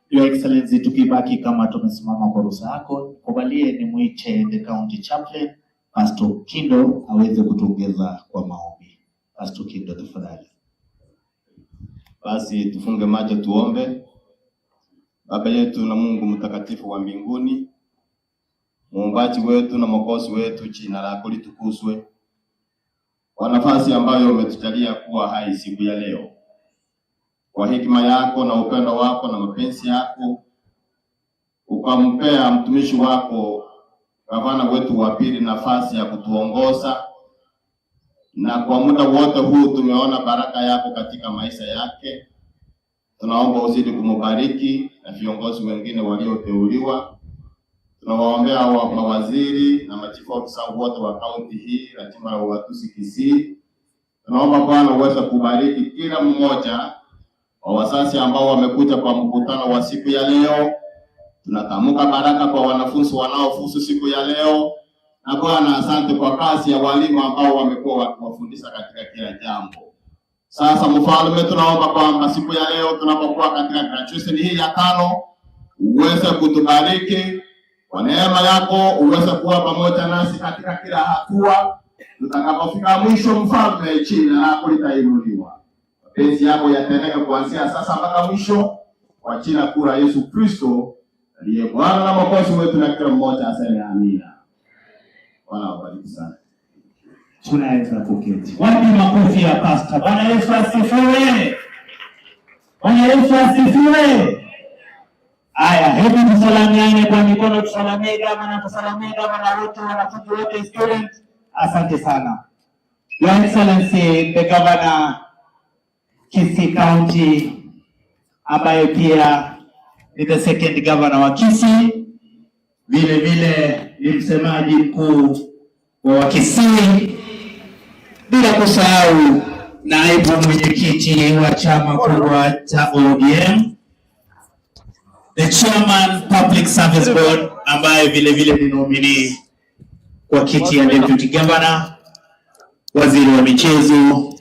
Your Excellency, tukibaki kama tumesimama kwa ruhusa yako, kubalie ni muite the county chaplain Pastor Kindo aweze kutuongeza kwa maombi. Pastor Kindo, tafadhali. Basi tufunge macho tuombe. Baba yetu na Mungu mtakatifu wa mbinguni, Muumbaji wetu na Mwokozi wetu, jina lako litukuzwe. Kwa nafasi ambayo umetujalia kuwa hai siku ya leo, kwa hekima yako na upendo wako na mapenzi yako, ukampea mtumishi wako gavana wetu wa pili nafasi ya kutuongoza, na kwa muda wote huu tumeona baraka yako katika maisha yake. Tunaomba uzidi kumubariki na viongozi wengine walioteuliwa. Tunawaombea hawa mawaziri na machifu ofisa wote wa kaunti hii na jimbo la Ugatuzi Kisii. Tunaomba Bwana uweze kubariki kila mmoja wa wazazi ambao wamekuja kwa mkutano wa siku ya leo. Tunatamka baraka kwa wanafunzi wanaofuzu siku ya leo. Na Bwana, asante kwa kazi ya walimu ambao wamekuwa wakiwafundisha katika kila jambo. Sasa Mfalme, tunaomba kwamba siku ya leo tunapokuwa katika graduation hii ya 5, uweze kutubariki kwa neema yako, uweze kuwa pamoja nasi katika kila hatua. Tutakapofika mwisho, Mfalme, jina lako litainuliwa. Mapenzi yako yatendeke kuanzia sasa mpaka mwisho, kwa jina kuu la Yesu Kristo aliye Bwana na Mwokozi wetu, na kila mmoja aseme amina. Bwana wabariki sana. Tunaweza kuketi. Wapi makofi ya pastor? Bwana Yesu asifiwe. Bwana Yesu asifiwe. Aya, hebu tusalamiane kwa mikono, tusalamie gavana, tusalamie gavana wote, wanafunzi wote, student. Asante sana. Your Excellency the Governor Kisii County, ambaye pia ni the second governor wa Kisii, vile vile ni msemaji mkuu wa Kisii, bila kusahau naibu mwenyekiti wa chama kubwa cha ODM, the chairman Public Service Board, ambaye vile vile ni nominee kwa kiti ya deputy governor, waziri wa michezo,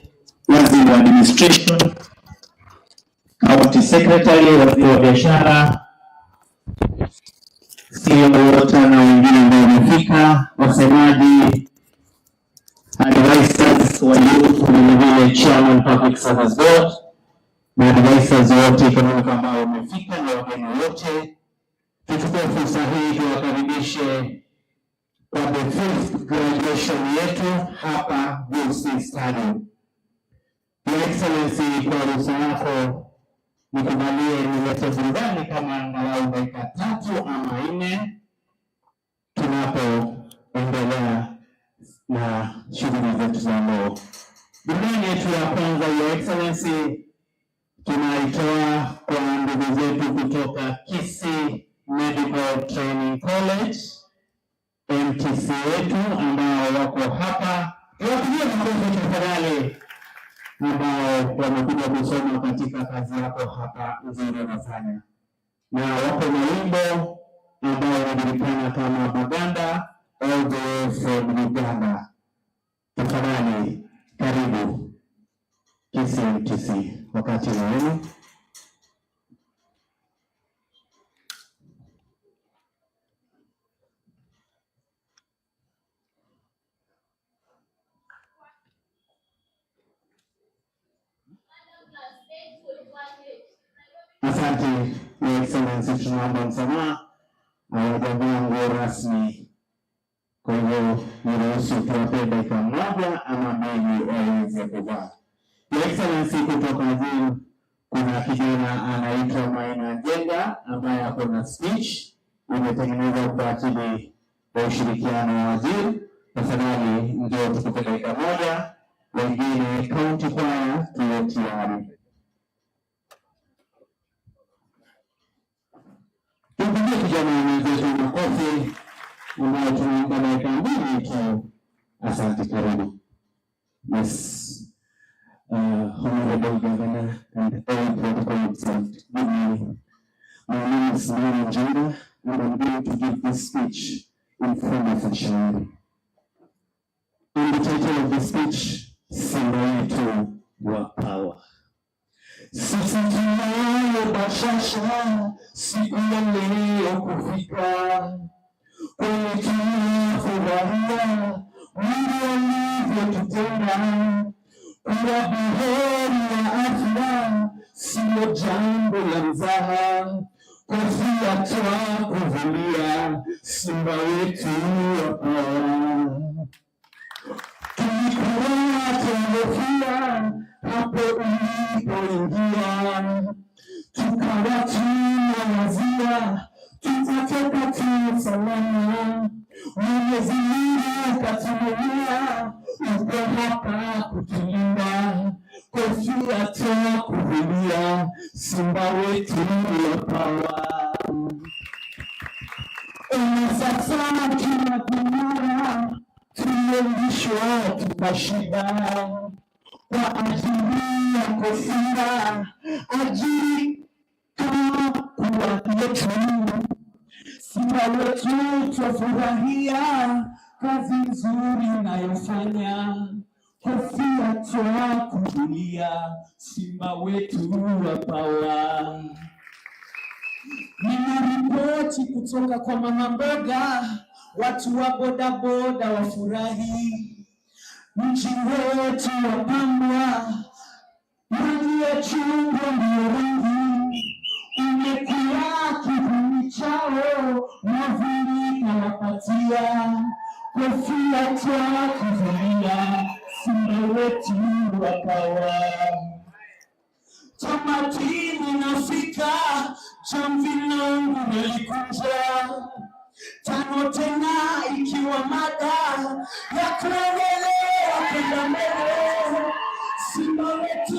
waziri wa administration, county secretary, waziri wa biashara, CEO wote na wengine ambao wamefika, wasemaji, advisors wa youth, vile vile chairman Public Service Board, na advisors wote economic ambao wamefika, na wageni wote. Tuchukue fursa hii tuwakaribishe kwa the 5th graduation yetu hapa Kisii Stadium. Your Excellency, kwa ruhusa yako nikubalie nilete burudani kama angalau dakika 3 ama 4 tunapoendelea na shughuli zetu za leo. Burudani yetu ya kwanza, Your Excellency, tunaitoa kwa ndugu zetu kutoka Kisii Medical Training College, MTC wetu ambao wako hapa. Tuwapigie makofi tafadhali, ambao wamekuja kusoma katika kazi yako hapa nzuri unafanya. Na wako na wimbo ambao unajulikana kama Baganda all the way from Uganda. Tafadhali karibu Kisii MTC, wakati na wenu. Asante Your Excellency, tunaomba msamaha, hawajavaa nguo rasmi, kwa hivyo niruhusu tuwape dakika moja ama mbili waweze kuvaa. Your Excellency, kutoka juu kuna kijana anaitwa Maina Jenga ambaye ako na speech imetengenezwa kwa ajili ya ushirikiano wa Ajiry. Tafadhali ndio tukupe dakika moja, wengine county choir tuwe tayari. Tupigie kijana mwenzetu makofi ambayo tunaomba dakika mbili tu. Asante, karibu. Yes. Honorable Governor and all protocol observed. Good morning. My name is Maina Jenga and I'm going to give this speech in front of Ajiry. And the title of the speech, Simba yetu wa power. Sisi tunayo bashasha siku ya leo kufika, kwenye tunafurahia Mungu alivyotutenda. Kuwa buheri ya afya sio jambo la mzaha, kofia twa kuvulia Simba wetu wa power. Tulikuwa tumefia hapo ulipoingia, tukawa tunawazia tutatoka tu salama. Mwenyezi Mungu katujalia, uko hapa kutulinda, kofia twa kuvulia Simba wetu wa power. Sasa tunapimana, tumeulishwa tukashiba kwa ajili ya kofia. Ajiry kama kuwa yetu, Simba wetu twafurahia kazi nzuri nayofanya, kofia twa kuvulia Simba wetu wa power. Ninaripoti kutoka kwa mama mboga, watu wa bodaboda wafurahi, mji wetu wapambwa, rangi ya chungwa ndio rangi, umekuwa kivuli chao, mwavuli kawapatia, kofia twa kuvulia Simba wetu wa power. Tamati ninafika, jamvi langu nalikunja, tano tena ikiwa mada ya kuendelea kwenda mbele. Simba wetu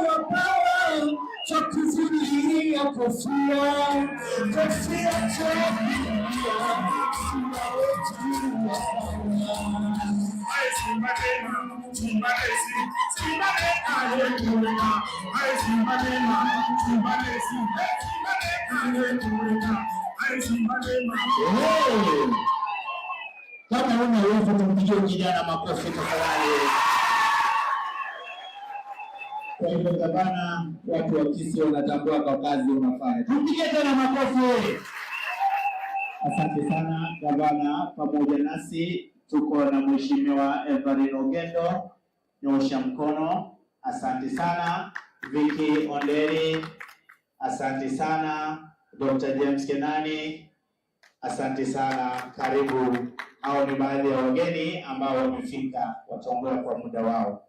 wa power, twakuvulia kofia, kofia twa kuvulia Simba wetu wa power. Simba kama una uwezo kumpigia kijana makofi tafadhali. Kwa hivyo gavana, watu wa Kisii wanatambua kwa kazi unafanya. Tumpige tena makofi. Asante sana gavana. Pamoja nasi tuko na Mheshimiwa Everino Gendo, nyosha mkono. Asante sana Vicky Onderi, asante sana Dr. James Kenani, asante sana. Karibu. Hao ni baadhi ya wageni ambao wamefika, wataongea kwa muda wao.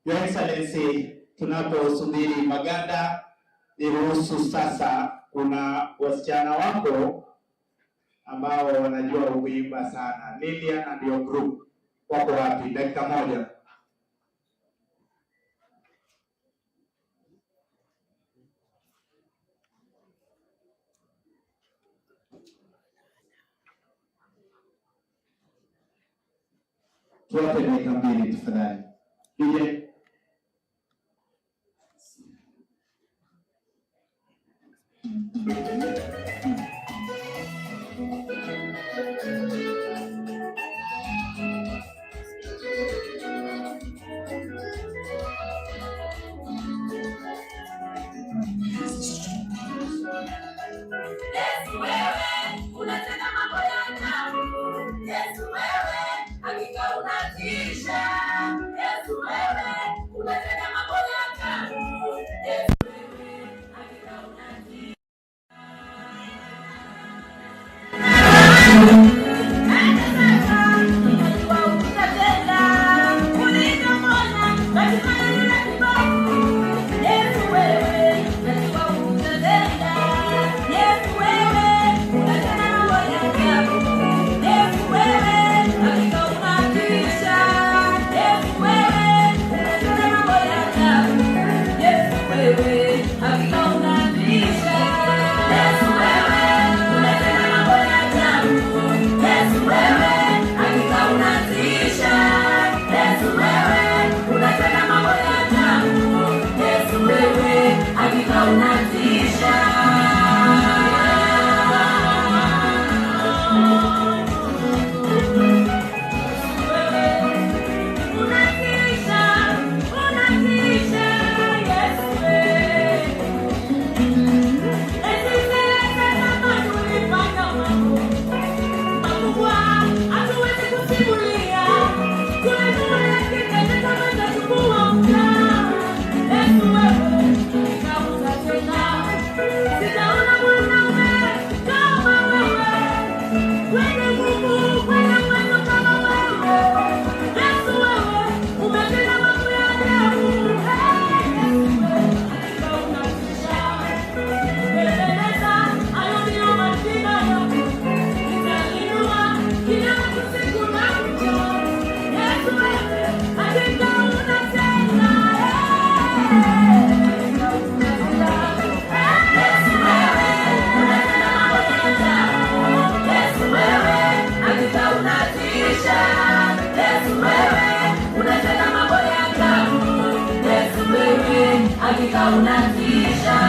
Your Excellency, tunaposubiri maganda, niruhusu sasa, kuna wasichana wako ambao wanajua kuimba sana. Lilian and your group wako wapi? Dakika moja. Tuwape dakika mbili tafadhali. DJ. Yesu wewe, hakika unatisha. Yesu wewe Hakika unatisha.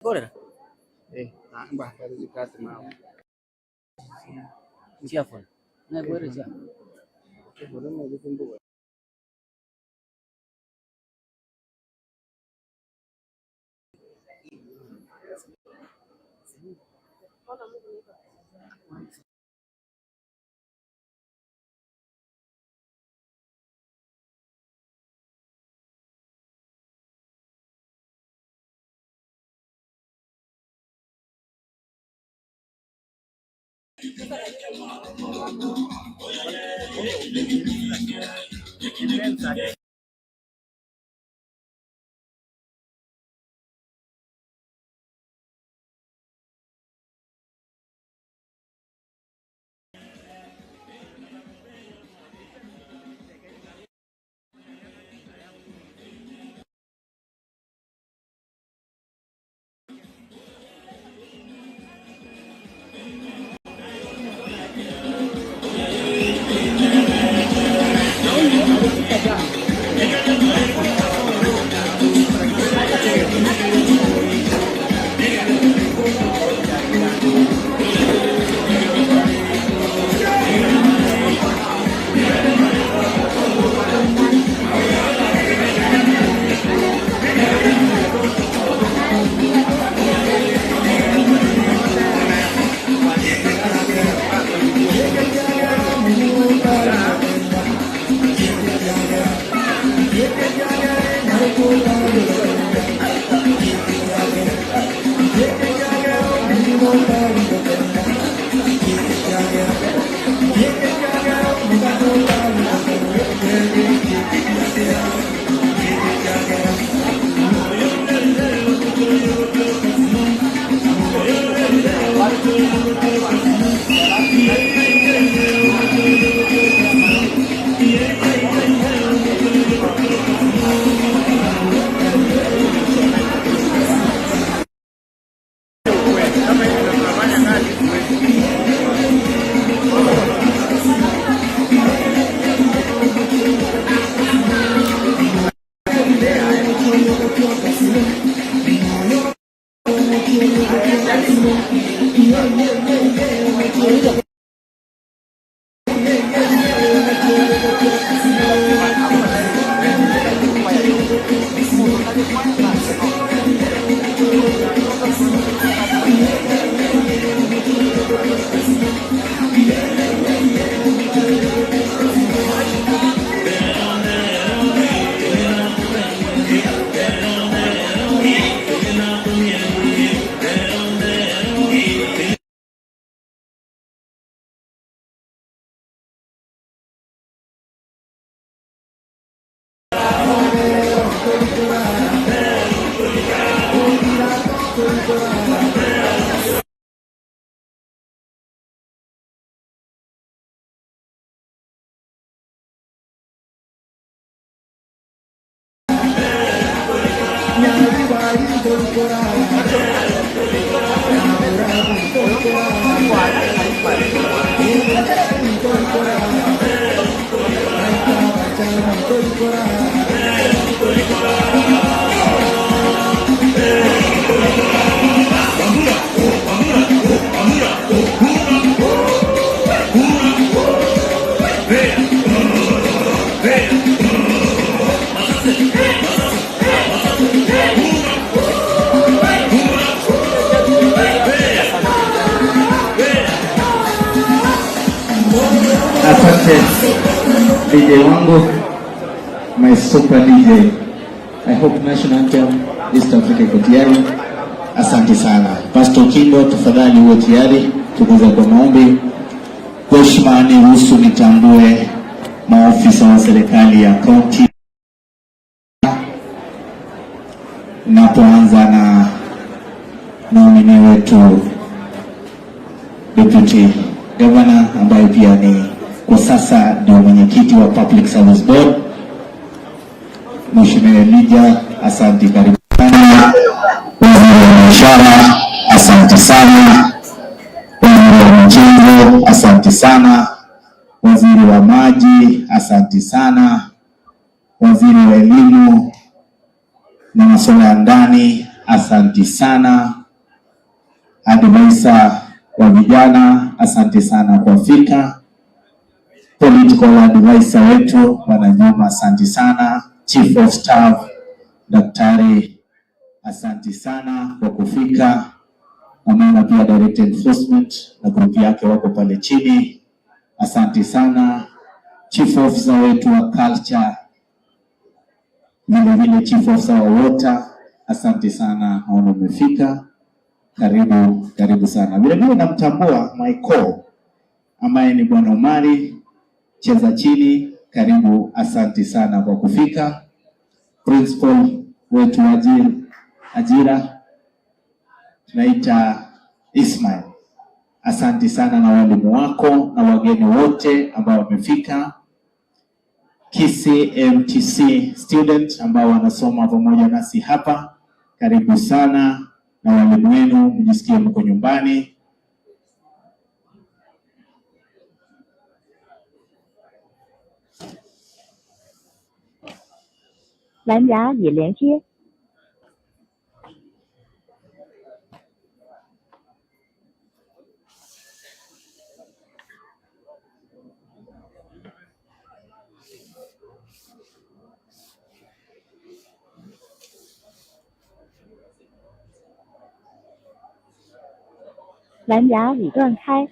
Boleh? Mbah dari dekat mau. Siapa? Nah, boleh siapa? Boleh mau ditunggu. Asante DJ wangu, my super DJ. I hope national anthem East Africa iko tayari. Asante sana Pastor Kimbo, tafadhali uwe tayari tukuze kwa maombi. Kwa heshima niruhusu nitambue maofisa wa serikali ya kaunti, napoanza na nomini wetu Deputy Governor ambaye pia ni kwa sasa ndio mwenyekiti wa Public Service Board, Mheshimiwa Elijah. Asante, karibu sana. biashara, asante sana. Waziri wa michezo, asante sana. Waziri wa maji, asante sana. Waziri wa elimu na masuala ya ndani, asante sana. Advisor wa vijana, asante sana kwa fika. Political advisor wetu Bwana Juma, asante sana. Chief of Staff Daktari, asante sana kwa kufika. Amana pia Direct Enforcement na grupu yake wako pale chini, asante sana. Chief Officer wetu wa Culture, vile Chief Officer wa Water, asante sana, naona umefika. Karibu sana. Vile namtambua Michael ambaye ni Bwana Omari cheza chini, karibu, asante sana kwa kufika. Principal wetu Ajiry tunaita Ismail, asante sana, na walimu wako na wageni wote ambao wamefika. KCMTC student ambao wanasoma pamoja nasi hapa, karibu sana, na walimu wenu mjisikie mko nyumbani.蓝牙已连接。蓝牙已断开。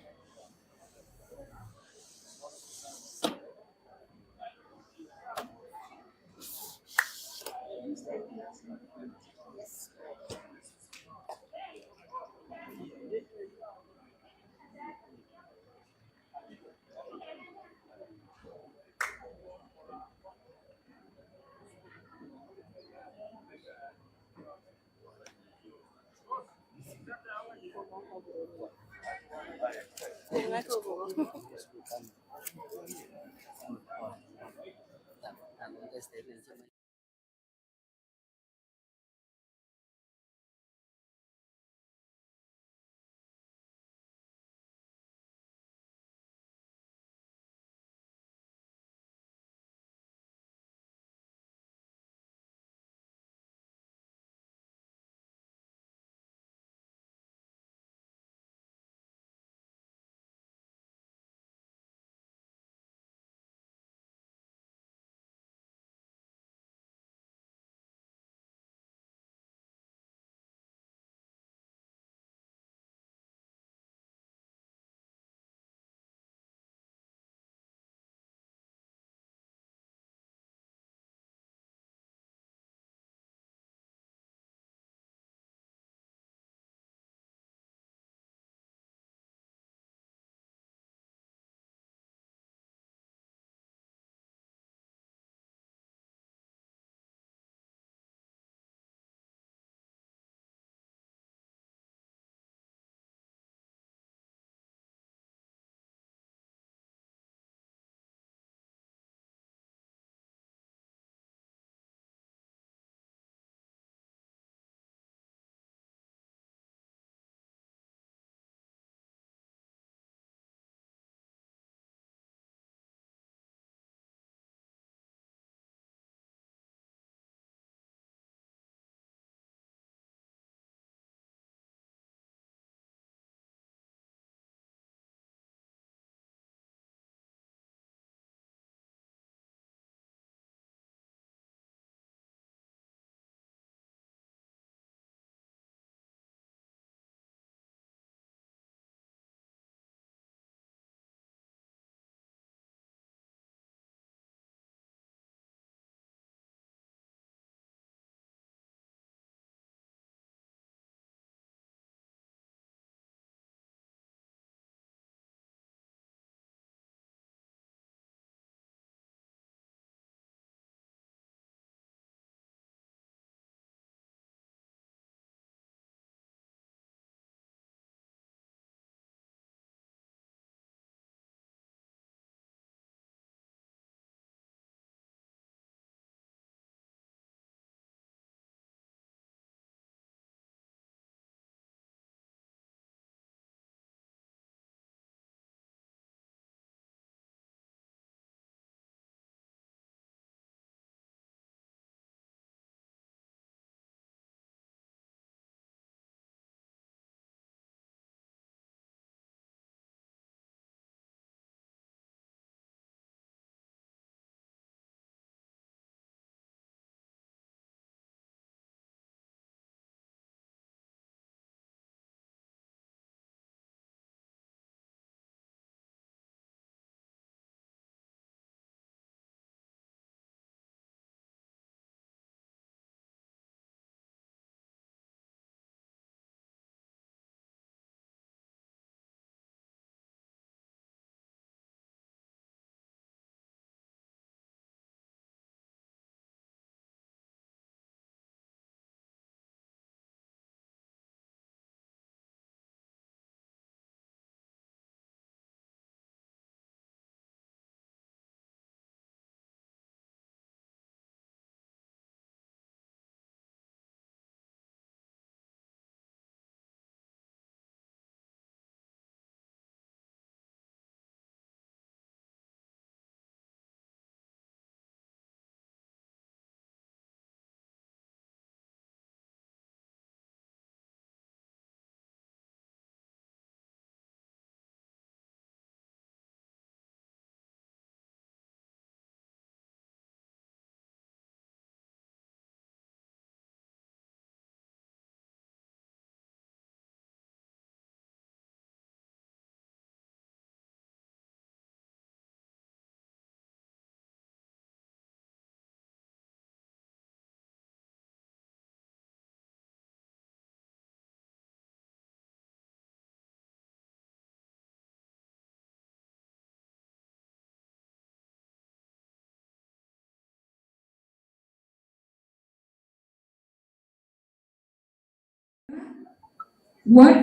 Ward,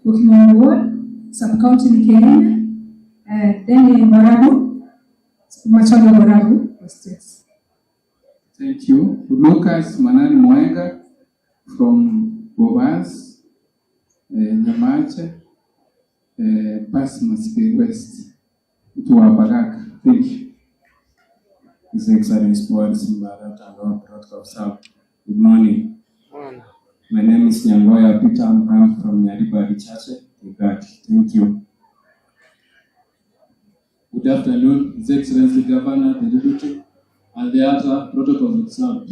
Ukimongo Ward, Sub-County ni Kenya, then Barabu, Machalo Barabu States. Thank you. Lucas Manani Mwenga from Bobas, Nyamache, Basmas West, to Abarak. Thank you. His Excellency Paul Simba and our Protocol Staff. Good morning. My name is Nyangoya Peter. I'm from Nyaribari Church. Thank you. Good afternoon, His Excellency Governor, the Deputy, and the other protocol observed.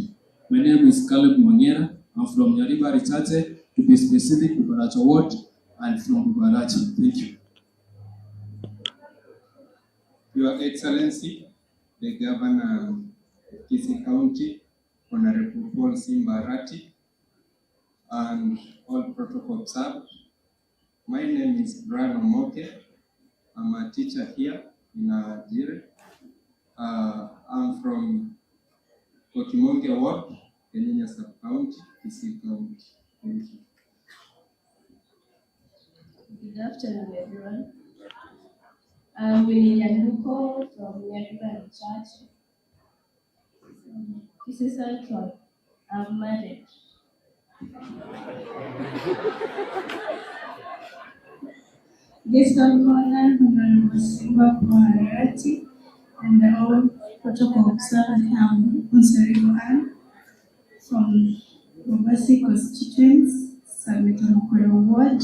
My name is Caleb Moniera. I'm from Nyaribari Church, to be specific, Bubaracha Ward, and from Bubaracha. Thank you. Your Excellency, the Governor of Kisii County, Honorable Paul Simba Arati, and all protocol observed. My name is Brian Omoke. I'm a teacher here in Ajiry. I'm from Okimonge Ward, Kenya Sub-County, Kisii County. Thank you. Good afternoon, everyone. I'm Winnie Nyanduko from Nyaribari Church. This is Central. I'm married. Guest of honor, Honorable Simba Arati, and the all protocol observed. I'm Onsarigo Ann from Bobasi constituents, Sameton Ward.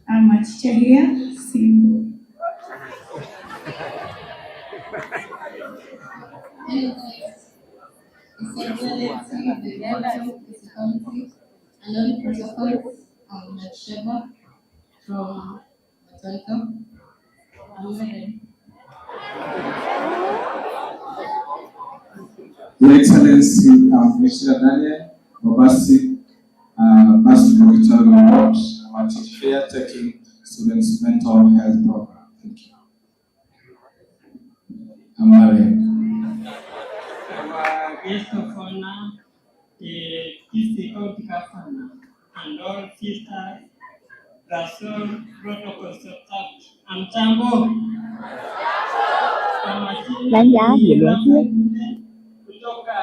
I'm a teacher here, Simba. Excellency, the Governor of this country, and all protocols, Sheba from Matanka. I'm ready. Your Excellency, Mr. Daniel Bobasi, Master Doctor Award, I'm a teacher here taking students' mental health program. Thank you. I'm married. Our guest of honor, the Kisii County Governor, and all sisters, that's all protocols observed. I'm Chambo. Lãnh giá gì lễ tiết. Kutoka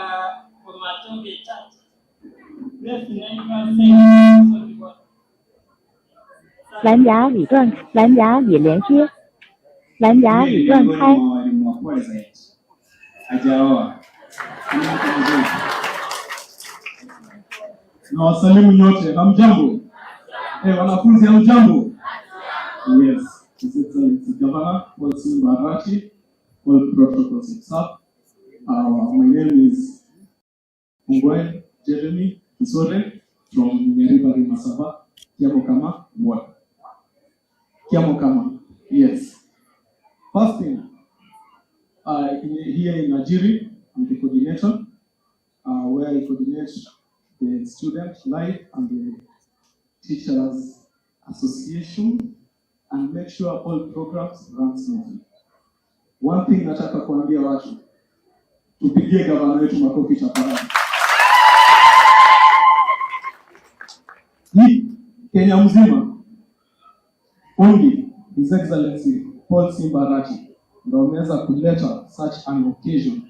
Komatoge Church. Lãnh giá gì lễ tiết. Lãnh giá gì đoàn khai. Na wasalimu nyote, hamjambo? Wanafunzi hamjambo? Yes, His Excellency Governor Paul Simba Arati, all protocols observed. My name is Ungwe Jeremy Kisore from Nyaribari Masaba, Kiamokama Ward. Kiamokama, yes. First thing, here in Ajiry, I'm the coordinator, where I coordinate the student life and the teachers association and make sure all programs run smoothly. One thing nataka kuambia watu, tupigie gavana wetu makofi tafadhali. Hii Kenya mzima, only His Excellency Paul Simba Arati ndio ameweza kuleta such an occasion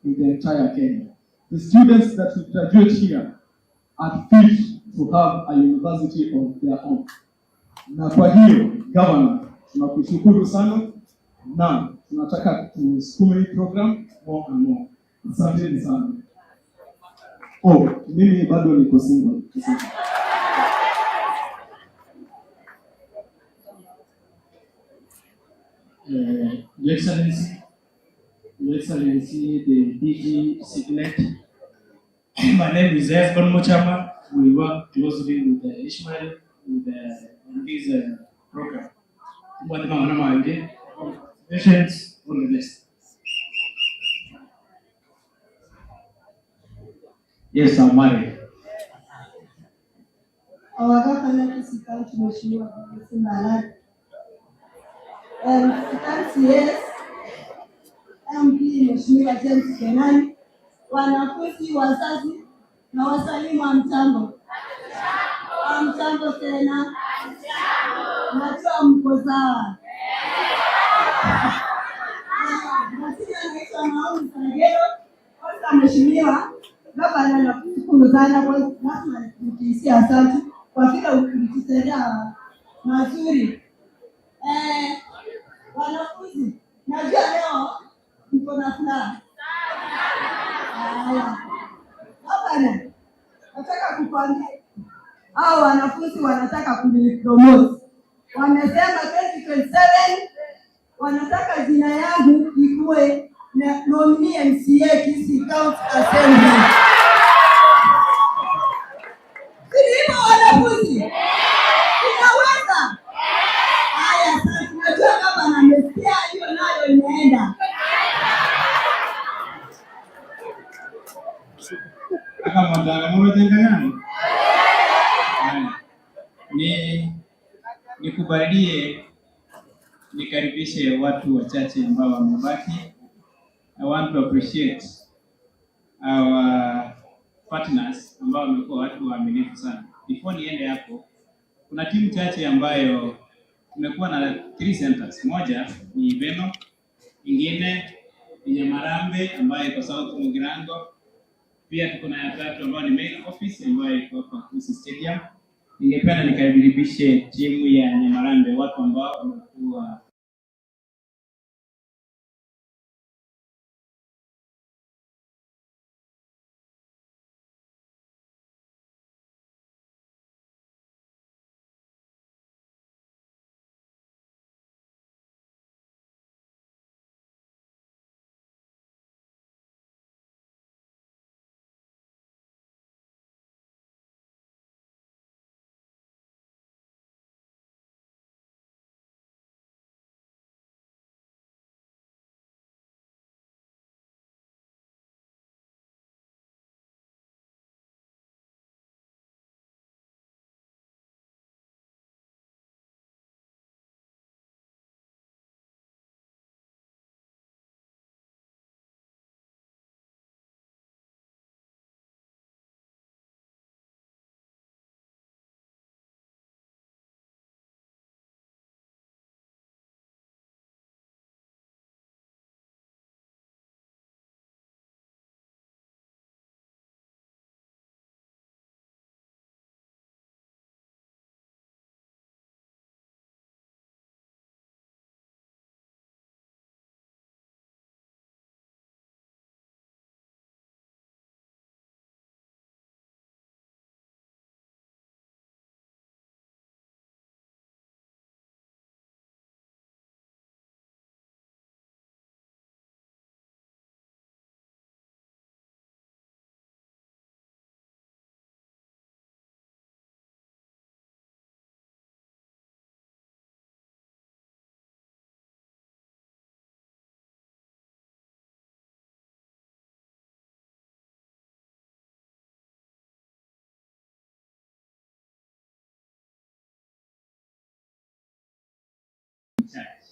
in the entire Kenya. The students that will graduate here are fit to have a university of their own. Na kwa hiyo, Governor, tunakushukuru sana na tunataka tusukume hii program more and more. Asanteni sana. Mimi bado niko single. Your Excellency, the DG Signet. My name is Esbon Mochama. We work closely with Ishmael in this program. Congratulations, all the best. Yes, I'm married. Our governor is going to Mheshimiwa Simba Arati. Yes, MP Mheshimiwa James Kenani, wanafunzi, wazazi na wasalimu wa mtambo. Hamjambo tena. Najua mko sawa. Nasema naitwa Naomi Saragero. Kwanza mheshimiwa, gavana nakushukuru sana kwa lazima nikisi asante kwa vile ulitutendea mazuri. Wanafunzi, najua leo mko na furaha. Gavana, nataka kukwambia hao wanafunzi wanataka kunipromote. Wamesema 2027 wanataka jina yangu ikuwe na nominee MCA Kisii County Assembly. Sio wanafunzi. Inaweza. Haya sasa najua kama namesikia hiyo nayo imeenda. Kama mtaka mmoja ngani? Nikubalie nikaribishe watu wachache ambao wamebaki. I want to appreciate our partners ambao wamekuwa watu waaminifu sana. Before niende hapo, kuna timu chache ambayo tumekuwa na 3 centers. Moja ni Beno, ingine ni Nyamarambe ambayo iko South Mugirango. Pia tuko na ya tatu ambayo ni main office ambayo iko hapa Kisii Stadium. Ningependa nikaribishe timu ya Nyamarambe, watu ambao wamekuwa chache.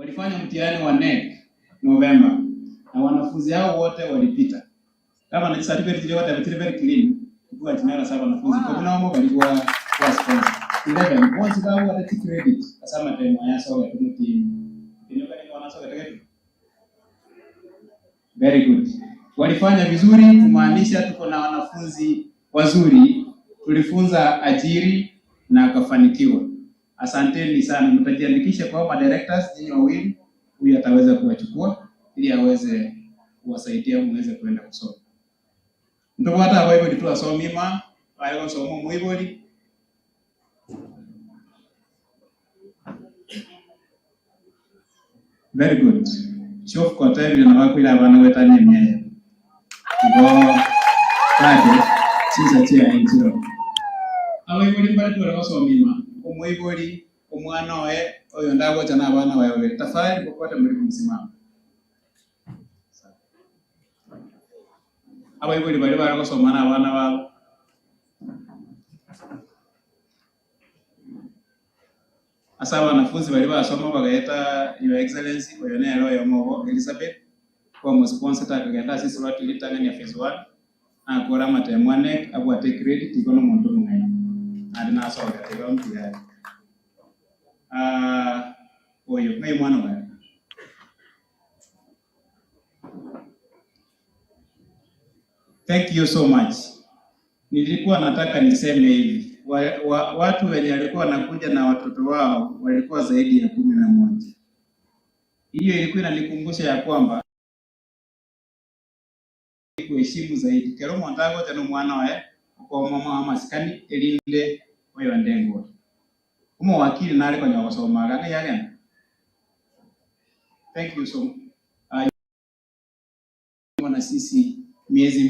walifanya mtihani wa NEC November na wanafunzi hao wote walipita. Kama na certificate ile wote very clean. Kwa tunala sasa wanafunzi kwa tunao walikuwa kwa sponsor. Ile ni once kwa wata credit asama time ya sawa ya team. Ndio kani wanasoka tagatu. Very good. Walifanya vizuri kumaanisha tuko na wanafunzi wazuri. Tulifunza Ajiry na akafanikiwa. Asanteni sana, mtajiandikisha kwa directors nyinyi wawili, huyu ataweza kuwachukua ili aweze kuwasaidia muweze kwenda kusoma. Ndio hata wewe ndio asomima, ayo somo muibodi. Very good. Chof kwa time na wakwila abana wetanye myeyo. Ngo kade chiza chia inchiro. Awe muri mbali tu asomima. Umuiboli umwana we oyo ndago cyana abana bawe tafari popote muri kumsimama. Abaiboli bari baragosoma abana babo. Asa wanafunzi bari basoma bagahita Your Excellency oyo ne royo mobo Elizabeth kwa musponsa takagenda sisi watu litangani ya phase 1 akora matemwane abwa take credit ikono muntu mungana. Adina soga tega mtihani. Oyo ngai mwana wa. Thank you so much. Nilikuwa nataka niseme hivi. Watu wenye walikuwa wanakuja na watoto wao walikuwa zaidi ya 11. Hiyo ilikuwa inanikumbusha ya kwamba kuheshimu zaidi. Kero mwandago tano mwana wa kwa mama wa maskani elinde oyo ndengo. Umo wakili nale kwa nyawasoma gani yagena. Thank you so much. Mwana sisi miezi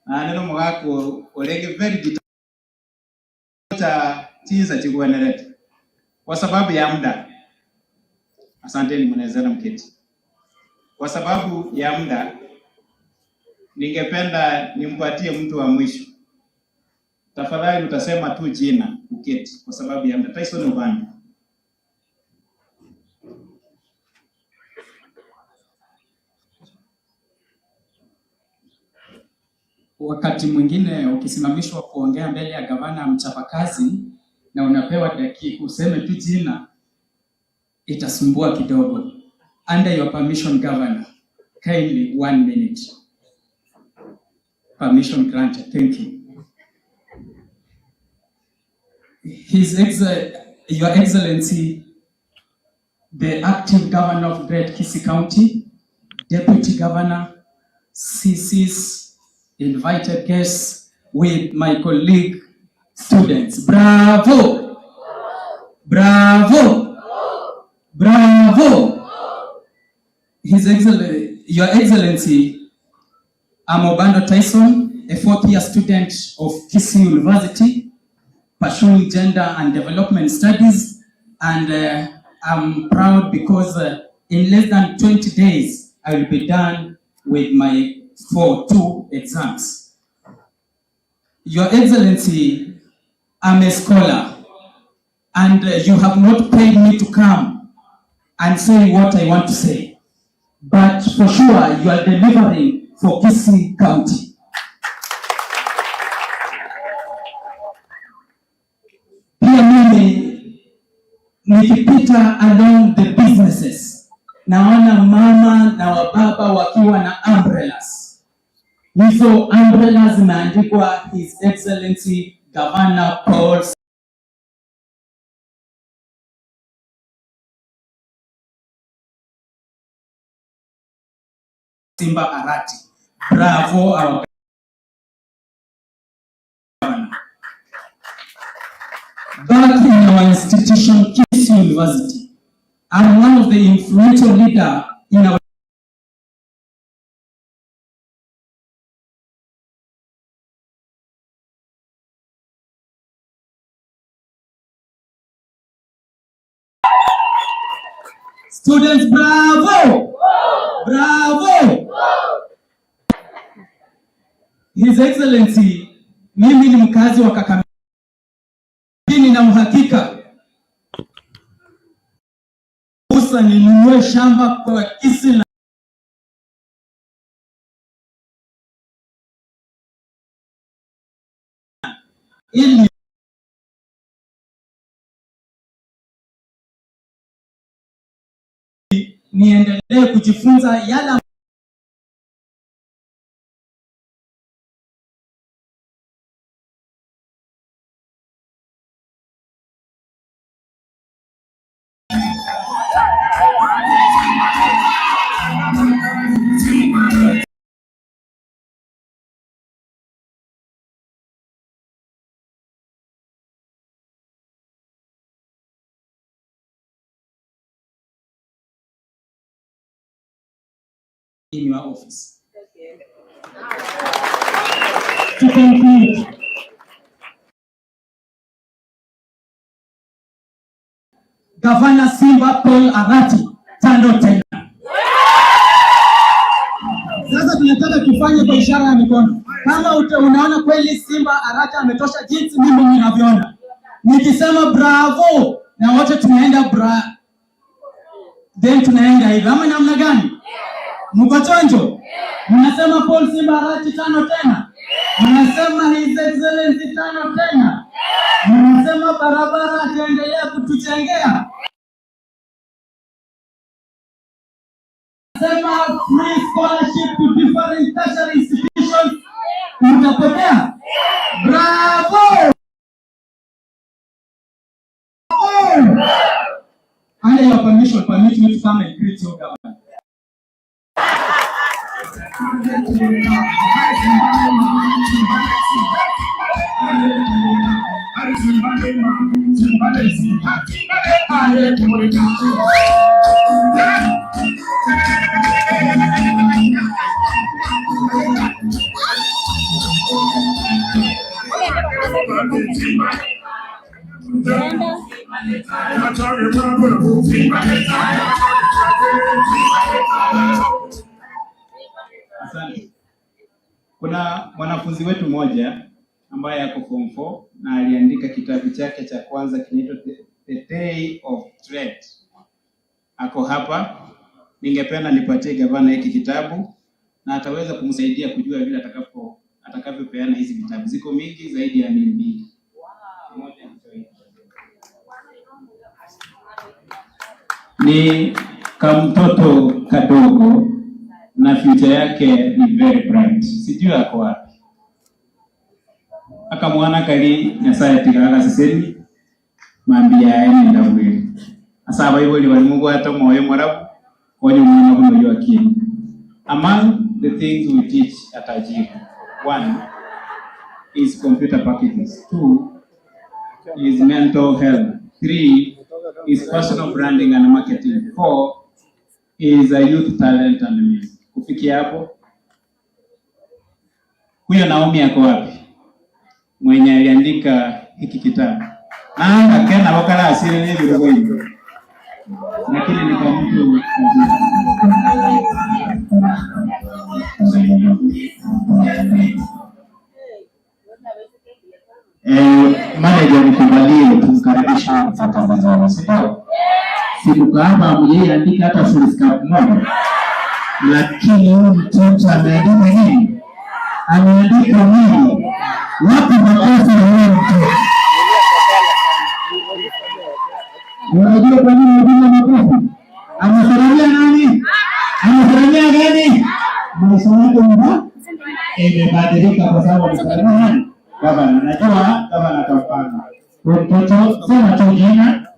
2. Neno mwako olege very detailed tiza chikuwenerete. Kwa sababu ya muda. Asanteni mnaweza mketi. Kwa sababu ya muda ningependa nimpatie mtu wa mwisho. Tafadhali utasema tu jina uketi kwa sababu ya muda. Tyson Ubani. Wakati mwingine ukisimamishwa kuongea mbele ya gavana mchapakazi na unapewa dakika useme tu jina itasumbua kidogo. Under your permission, Governor, kindly 1 minute. Permission granted. Thank you. Your Excellency, the active governor of Great Kisii County, Deputy Governor, CCs, invited guests, with my colleague students. Bravo! Bravo! Bravo! Your Excellency, I'm Obando Tyson, a 4th-year student of Kisii University, pursuing gender and development studies, and I'm proud because in less than 20 days, I will be done with my 2 exams. Your Excellency, I'm a scholar, and you have not paid me to come and say what I want to say. But for sure, you are delivering for Kisii County. Pia mimi nikipita along the businesses, naona mama na wababa wakiwa na umbrellas. Hizo umbrellas zimeandikwa His Excellency Governor Paul Simba Arati. Bravo our governor. Back in our institution, Kisii University, I'm one of the influential leaders in our students. Bravo! Bravo! His Excellency, mimi ni mkazi wa Kakamega. Na uhakika ndiposa ninunue shamba kwa Kisii ili niendelee kujifunza yale in your office. To conclude, Governor Simba Paul Arati, tano tena. Sasa tunataka tufanye kwa ishara ya mikono. Kama unaona kweli Simba Arati ametosha jinsi mimi ninavyoona. Nikisema bravo na wote tunaenda then tunaenda hivi. Ama namna gani? Mko chonjo? Mnasema Paul Simba Arati tano tena. Mnasema His Excellency tano tena. Mnasema barabara ataendelea kutuchengea. Mnasema free scholarship to different tertiary institutions. Mtapotea. Bravo! Under your permission, permit me to come and greet you, Governor. Asante. Kuna mwanafunzi wetu mmoja ambaye ako form 4 na aliandika kitabu chake cha kwanza kinaitwa The Day of Dread. Ako hapa, ningependa nipatie gavana hiki kitabu na ataweza kumsaidia kujua vile atakavyopeana hizi vitabu. Ziko mingi zaidi ya 200. Ni kamtoto kadogo na future yake ni very bright. Sijui ako wapi. Akamwana kali Nyasaye tigaka siseni mambia aende ndabwe. Asa Bible balimugo hata moyo morabu kwenye mwana kuno akili. Among the things we teach at Ajiry, 1 is computer packages, 2 is mental health, 3 is personal branding and marketing, 4 is a youth talent and music. Kufikia hapo, huyo Naomi yako wapi? Mwenye aliandika hiki kitabu. Naanga kena wakala asili ni virugo hivyo. Lakini ni kwa mtu manager nikubalie tumkaribisha mfatazaji. Sio? Siku kama mliandika hata full scope moja. Lakini huyu mtoto ameandika nini? Ameandika nini? Wapi makofi ya huyu mtoto? Unajua kwa nini anapiga makofi? Anasalimia nani? Anasalimia gani? Maisha yake imebadilika kwa sababu anasalimia nani? Gavana. Najua gavana atapanga. Mtoto sema tu jina.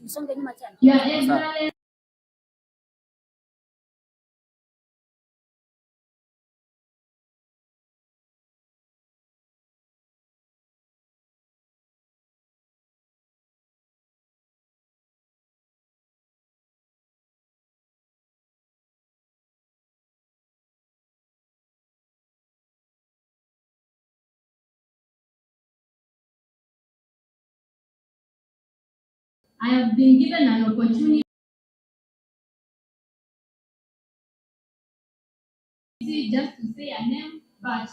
Usonge nyuma tena. I have been given an opportunity just to say a name, but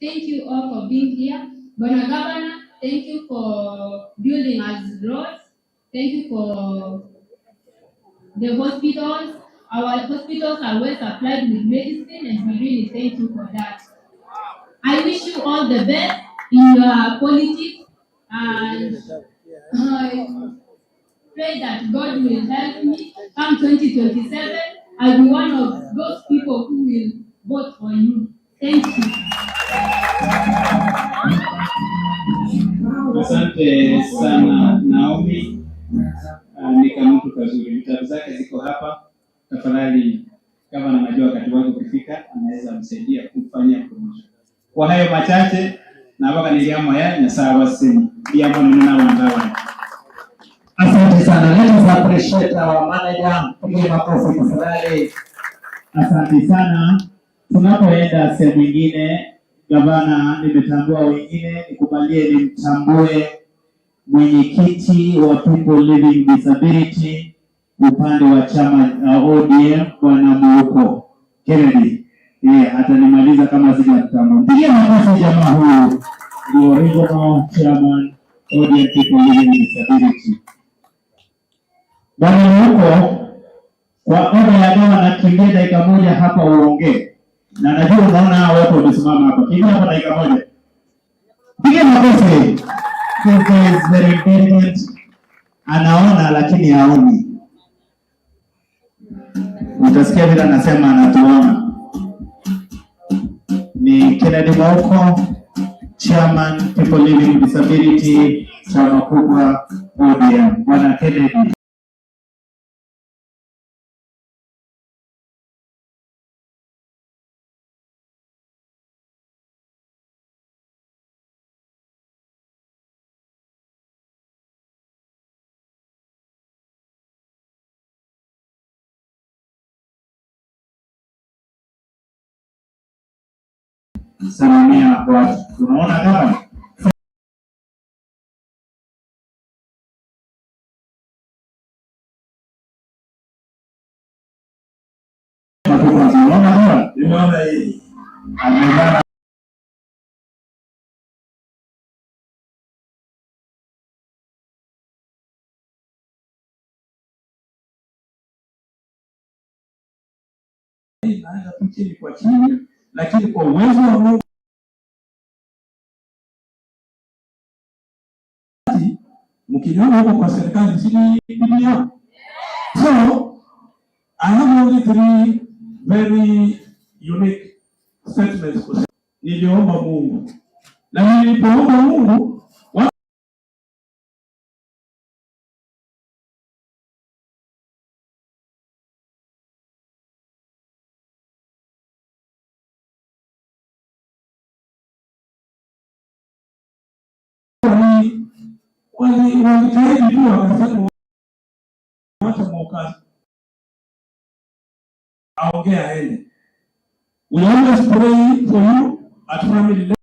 thank you all for being here. Bwana Governor, thank you for building us roads. Thank you for the hospitals. Our hospitals are well supplied with medicine, and we really thank you for that. I wish you all the best in your politics, and I pray that God will help me. Come 2027, I'll be one of those people who will vote for you. Thank you. Asante sana Naomi. Nika mtu kazuri. Vitabu zake ziko hapa. Tafadhali kama anajua wakati wake ukifika anaweza msaidia kufanya promotion. Kwa hayo machache na baka niliamwa ya na sawa simu. Pia mbona ninaona. Asante sana. Let us appreciate our manager. Pige makofi tafadhali. Asante sana. Tunapoenda sehemu nyingine, gavana nimetambua wengine, nikubalie nimtambue mwenyekiti wa People Living Disability upande wa chama ODM Bwana Muuko Kennedy. Atanimaliza kama sijamtambua. Pige makofi jamaa huyu. The original chairman ODM People Living Disability. Bwana Muuko, kwa oda ya gavana kimbia dakika moja hapa uongee. Na najua unaona hao watu wamesimama hapa. Kimbia hapa dakika moja. Piga makofi. This guy is very intelligent. Anaona lakini haoni. Utasikia vile anasema anatuona. Ni Kennedy Mauko, Chairman People Living with Disability, chama kubwa ODM. Bwana Kennedy. Salamia watu. Unaona kama unaona hii amevaa inaanza chini kwa chini, lakini kwa uwezo wa Mungu mkiniona huko kwa serikali sini bilioni. So I have only 3 very unique statements. Niliomba Mungu na nilipoomba Mungu walikaidi tu wakasema wacha mwokazi aongea aende. We always pray for you at family level.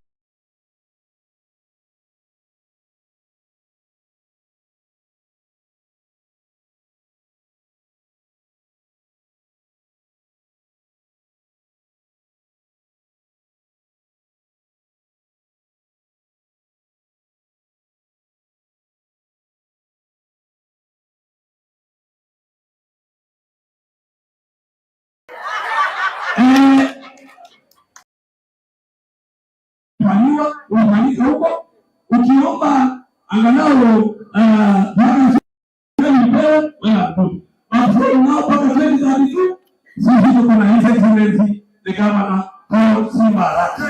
Unafanyika huko ukiomba angalau sisi tuko na His Excellency the Governor Simba Arati.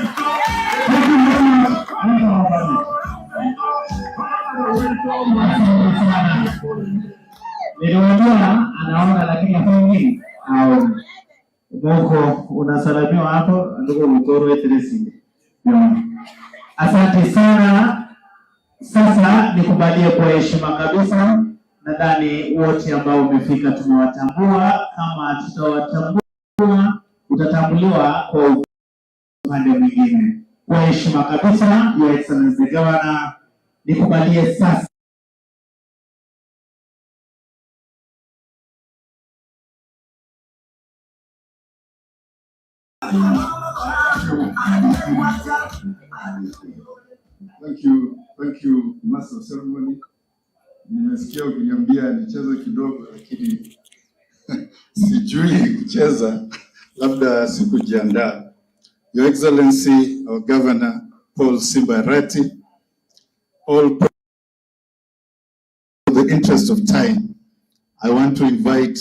Niliwajua anaona lakini hafanyi au Mungu unasalamiwa hapo ndugu mkoro wetu. Asante sana. Sasa nikubalie kwa heshima kabisa, nadhani wote ambao umefika tumewatambua. Kama tutawatambua utatambuliwa kwa upande mwingine. Kwa heshima kabisa, Your Excellency the Governor, nikubalie sasa Thank you, Master of Ceremony. Nimesikia ukiniambia nicheze kidogo lakini sijui kucheza, labda sikujiandaa. Your Excellency, our Governor, Paul Simba Arati, all for the interest of time, I want to invite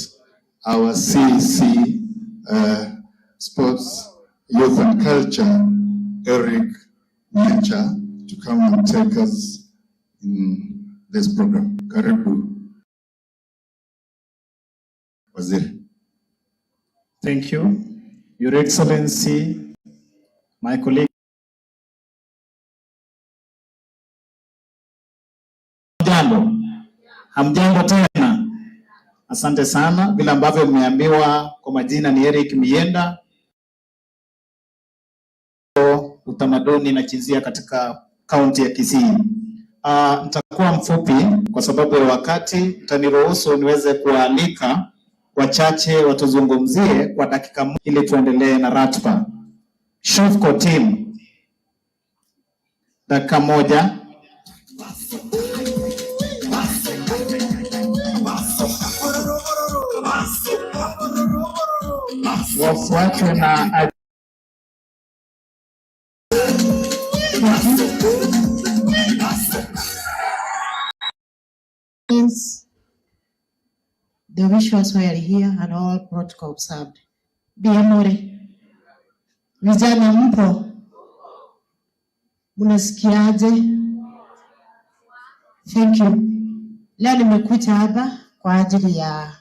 our CEC, Sports, Youth and Culture, Eric Mencha, to come and take us in this program. Karibu, Waziri. Thank you, Your Excellency, my colleague. Hamjambo tena. Asante sana. Vile ambavyo mmeambiwa, kwa majina ni Eric Mienda, utamaduni na jinsia katika kaunti ya Kisii. Nitakuwa mfupi kwa sababu ya wakati. Mtaniruhusu niweze kualika wachache watuzungumzie kwa dakika moja ili tuendelee na ratiba. Shofco team, dakika moja. Wafuatwe na the visuals were here and all protocol observed. Biamore, vijana mpo, mnasikiaje? Thank you. Leo nimekuja hapa kwa ajili ya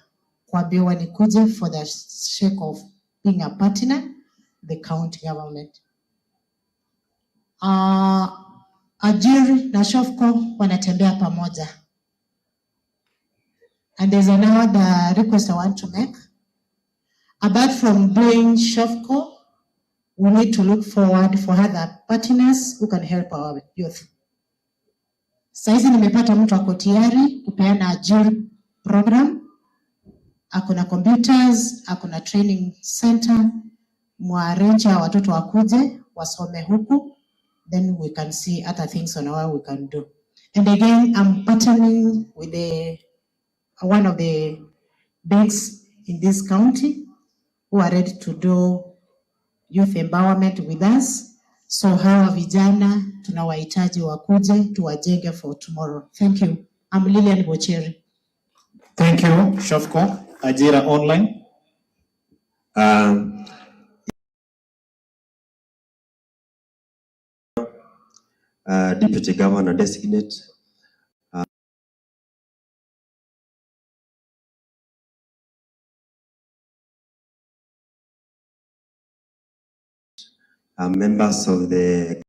kuambiwa nikuje for the sake of being a partner the county government. Ajiry na Shofco wanatembea pamoja. And there's another request I want to make. Apart from doing Shofco, we need to look forward for other partners who can help our youth. Saizi nimepata mtu ako tayari kupeana Ajiry program. Akuna computers, akuna training center, mwaarrange watoto wakuje wasome huku, then we can see other things on what we can do. And again, I'm partnering with one of the banks in this county who are ready to do youth empowerment with us. So hawa vijana tunawahitaji wakuje tuwajenge for tomorrow. Thank you. I'm Lilian Bocheri. Thank you, Shofco. Ajiry online. Deputy Governor Designate, members of the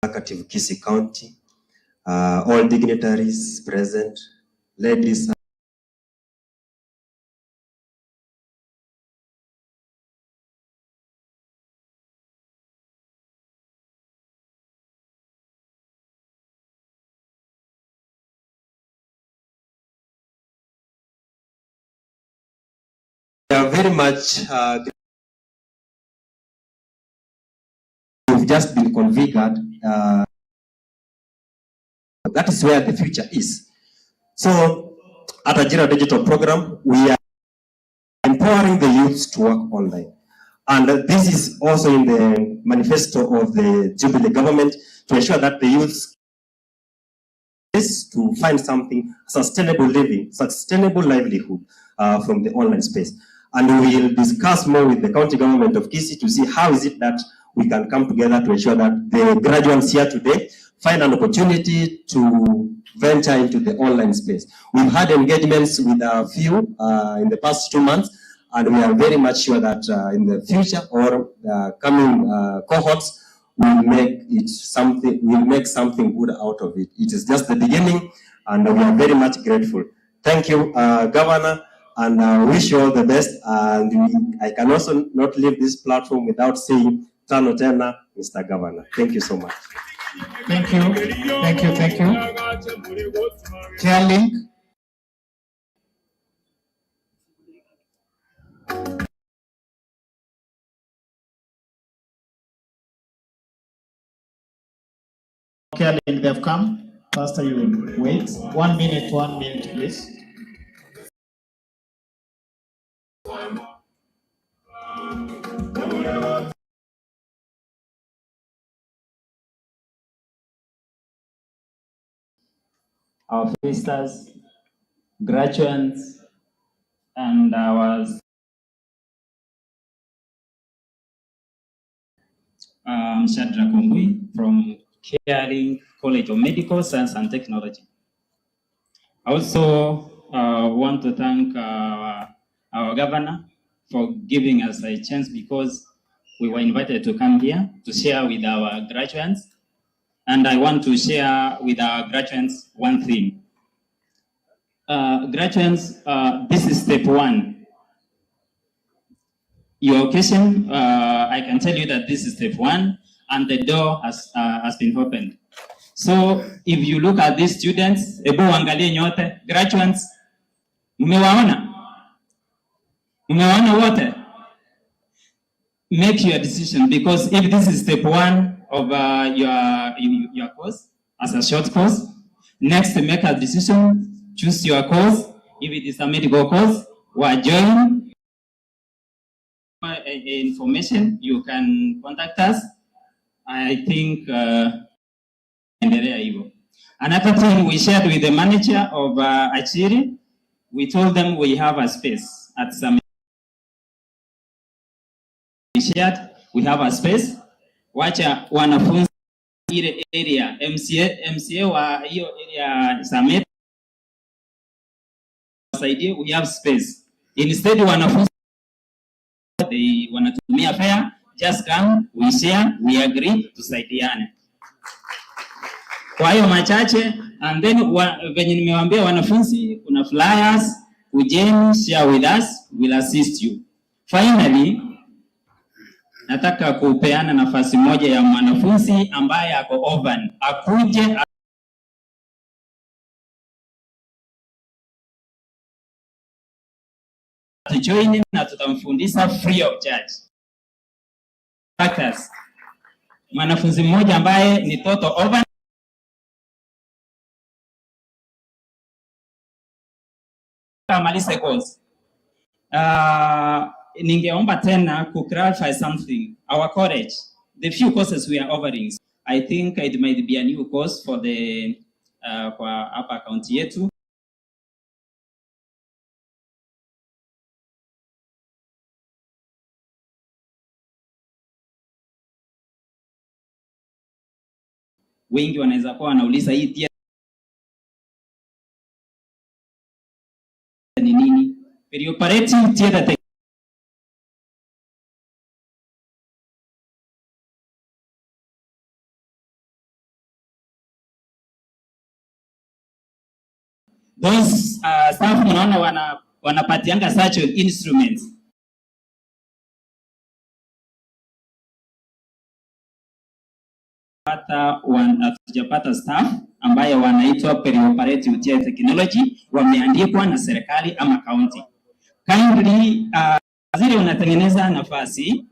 Executive Kisii County, all dignitaries present, ladies are very much we've just been configured. That is where the future is. So at Ajiry Digital Program, we are empowering the youths to work online. And this is also in the manifesto of the Jubilee government to ensure that the youths is to find something sustainable living, sustainable livelihood from the online space. And we will discuss more with the county government of Kisii to see how is it that we can come together to ensure that the graduates here today find an opportunity to venture into the online space. We've had engagements with a few in the past 2 months, and we are very much sure that in the future or coming cohorts, we'll make something good out of it. It is just the beginning, and we are very much grateful. Thank you, Governor, and I wish you all the best. And I can also not leave this platform without saying Tano Tena, Mr. Governor. Thank you so much. Thank you. Chair Link. Okay, they've come. Pastor, you will wait. 1 minute, please. Our visitors, graduates, and our Shadrach Ombui from Caring College of Medical Science and Technology. I also want to thank our governor for giving us a chance, because we were invited to come here to share with our graduates. And I want to share with our graduates one thing. Graduates, this is step 1. Your occasion, I can tell you that this is step 1, and the door has been opened. So if you look at these students, ebu angalie nyote, graduates, mmewaona wote? Make your decision, because if this is step 1 of your course as a short course, next make a decision, choose your course. If it is a medical course, or join. Information, you can contact us. I think another thing we shared with the manager of Ajiry, we told them we have a space at some. We have a space. Wacha wanafunzi ile area MCA wa hiyo area Summit saidie, we have space. Instead wanafunzi they wanatumia fare, just come, we share, we agree, tusaidiane. Kwa hiyo machache, and then venye nimewaambia wanafunzi kuna flyers, kujeni, share with us, we'll assist you. Finally, nataka kupeana nafasi moja ya mwanafunzi ambaye ako open, akuje join na tutamfundisha free of charge. Factors. Mwanafunzi mmoja ambaye ni total open kamalize course. Ningeomba tena ku clarify something. Our college, the few courses we are offering, I think it might be a new course for the kwa hapa county yetu. Wengi wanaweza kuwa wanauliza hii theater ni nini? Perioperative theater. Those staff mnaona wanapatianga such instruments. Hatujapata staff ambaye wanaitwa perioperative theater technology, wameandikwa na serikali ama county. Kindly zile unatengeneza nafasi,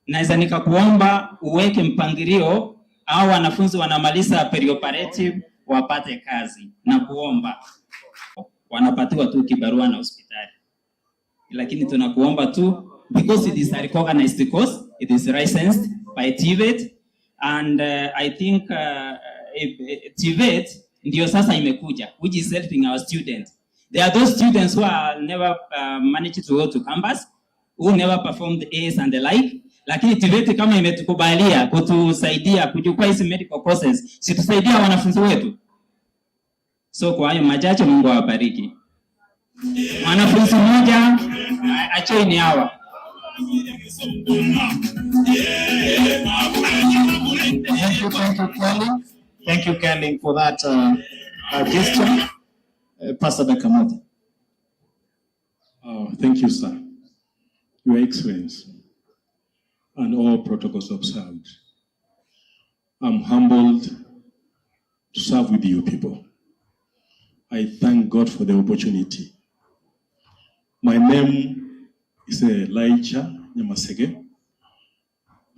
naweza nikakuomba uweke mpangilio au wanafunzi wanamaliza perioperative wapate kazi, na kuomba wanapatiwa tu kibarua na hospitali. Lakini tunakuomba tu, because it is a recognized course, it is licensed by TVET, and I think TVET ndio sasa imekuja, which is helping our students. There are those students who are never managed to go to campus, who never performed A's and the like. Lakini TVET kama imetukubalia kutusaidia kujukua hizi medical courses, situsaidia wanafunzi wetu. So kwa hayo machache, Mungu awabariki. Mwanafunzi mmoja achoini hawa. Thank you, Kelly, for that gesture. Pastor Dakamati. Thank you, sir. Your Excellency, and all protocols observed. I'm humbled to serve with you people. I thank God for the opportunity. My name is Elijah Nyamasege.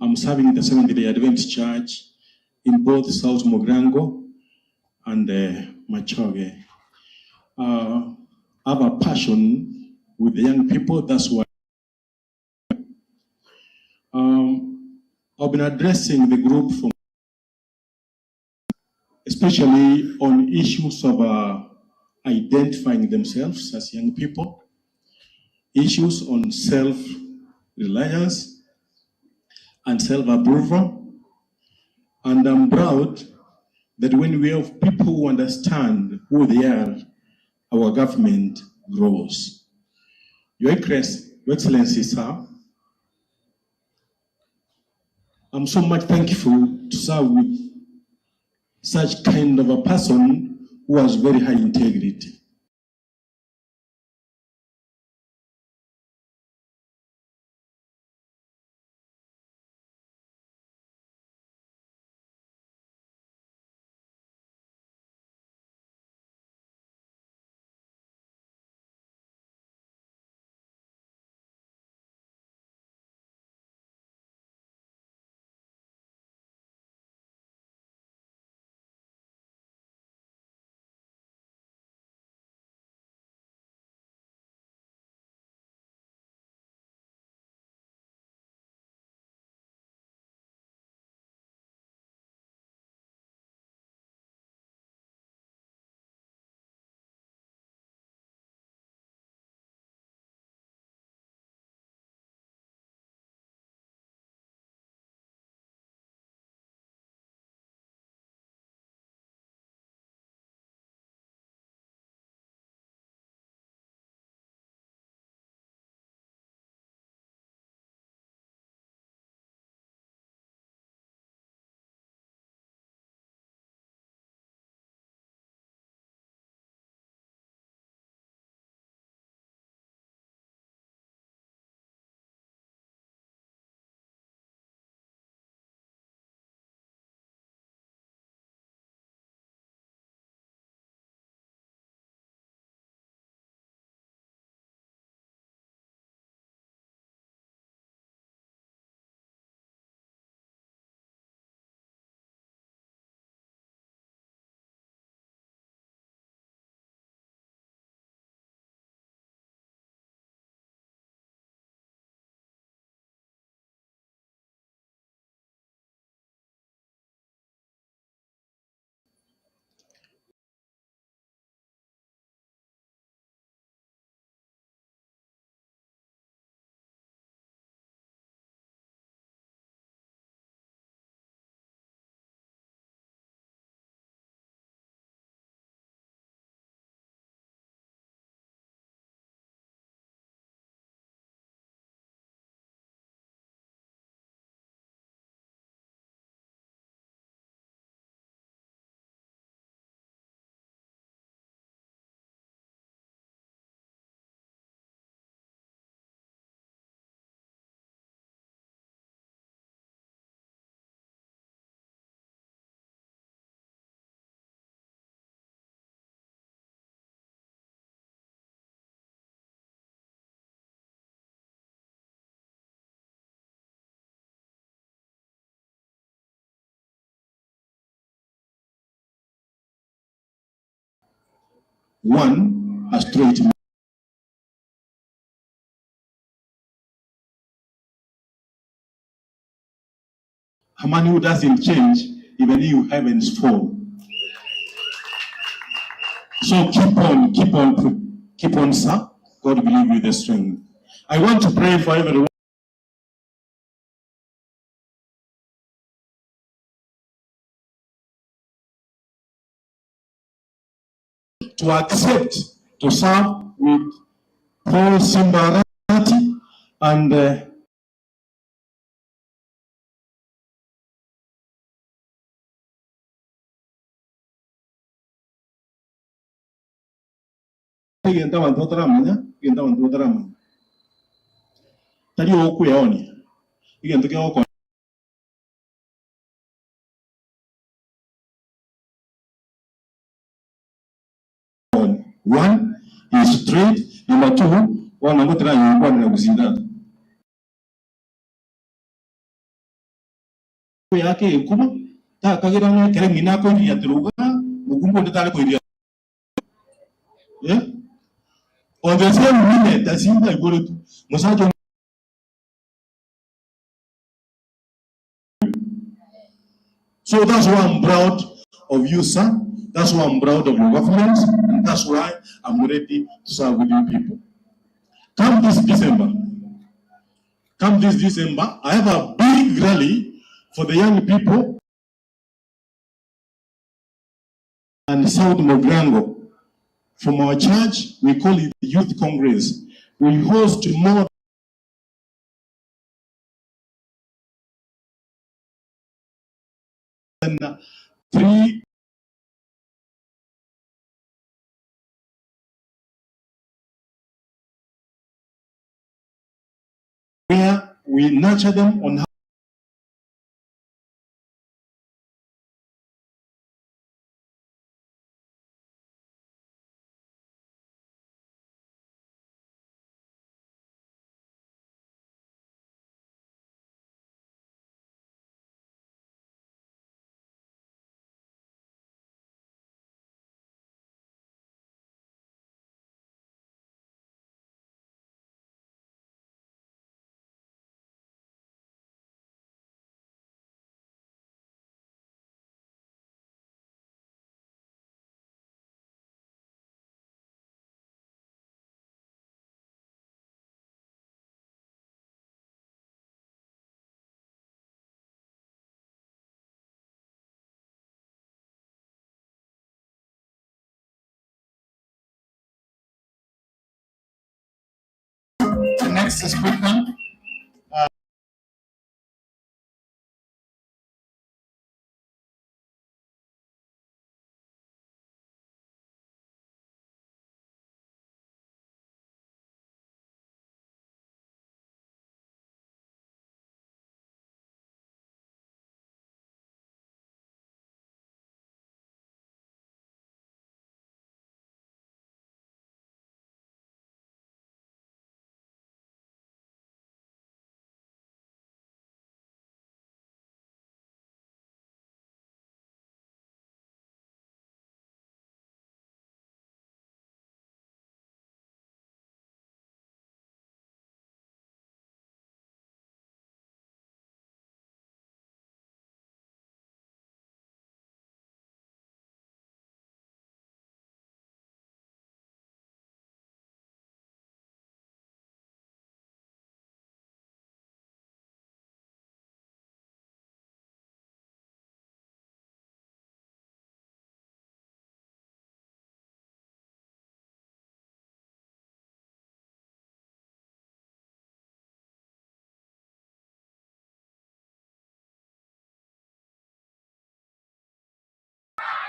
I'm serving the Seventh-day Adventist Church in both South Mogrango and Machoge. I have a passion with the young people, that's why I've been addressing the group from, especially on issues of identifying themselves as young people, issues on self-reliance and self-approval. And I'm proud that when we have people who understand who they are, our government grows. Your Excellency, sir, I'm so much thankful to serve with such kind of a person who has very high integrity. One, a straight man. A man who doesn't change, even if heavens fall. So keep on, sir. God will give you the strength. I want to pray for everyone to accept to serve with Paul Simba Arati and genda bantu bataramanya tari okweonia igento kia gukora. One is straight, number two, wana ngotira yokwa na kuzinda yake ekuba ta kagira na kere mina ko ya teruga mugumbo ndetale ko iria on the same minute as Simba igoro tu musajo. So that's why I'm proud of you, sir. That's why I'm proud of your government, and that's why I'm ready to serve with you people. Come this December, I have a big rally for the young people and South Mogrango. From our church, we call it Youth Congress. We host more than 3 where we nurture them on how the next speaker.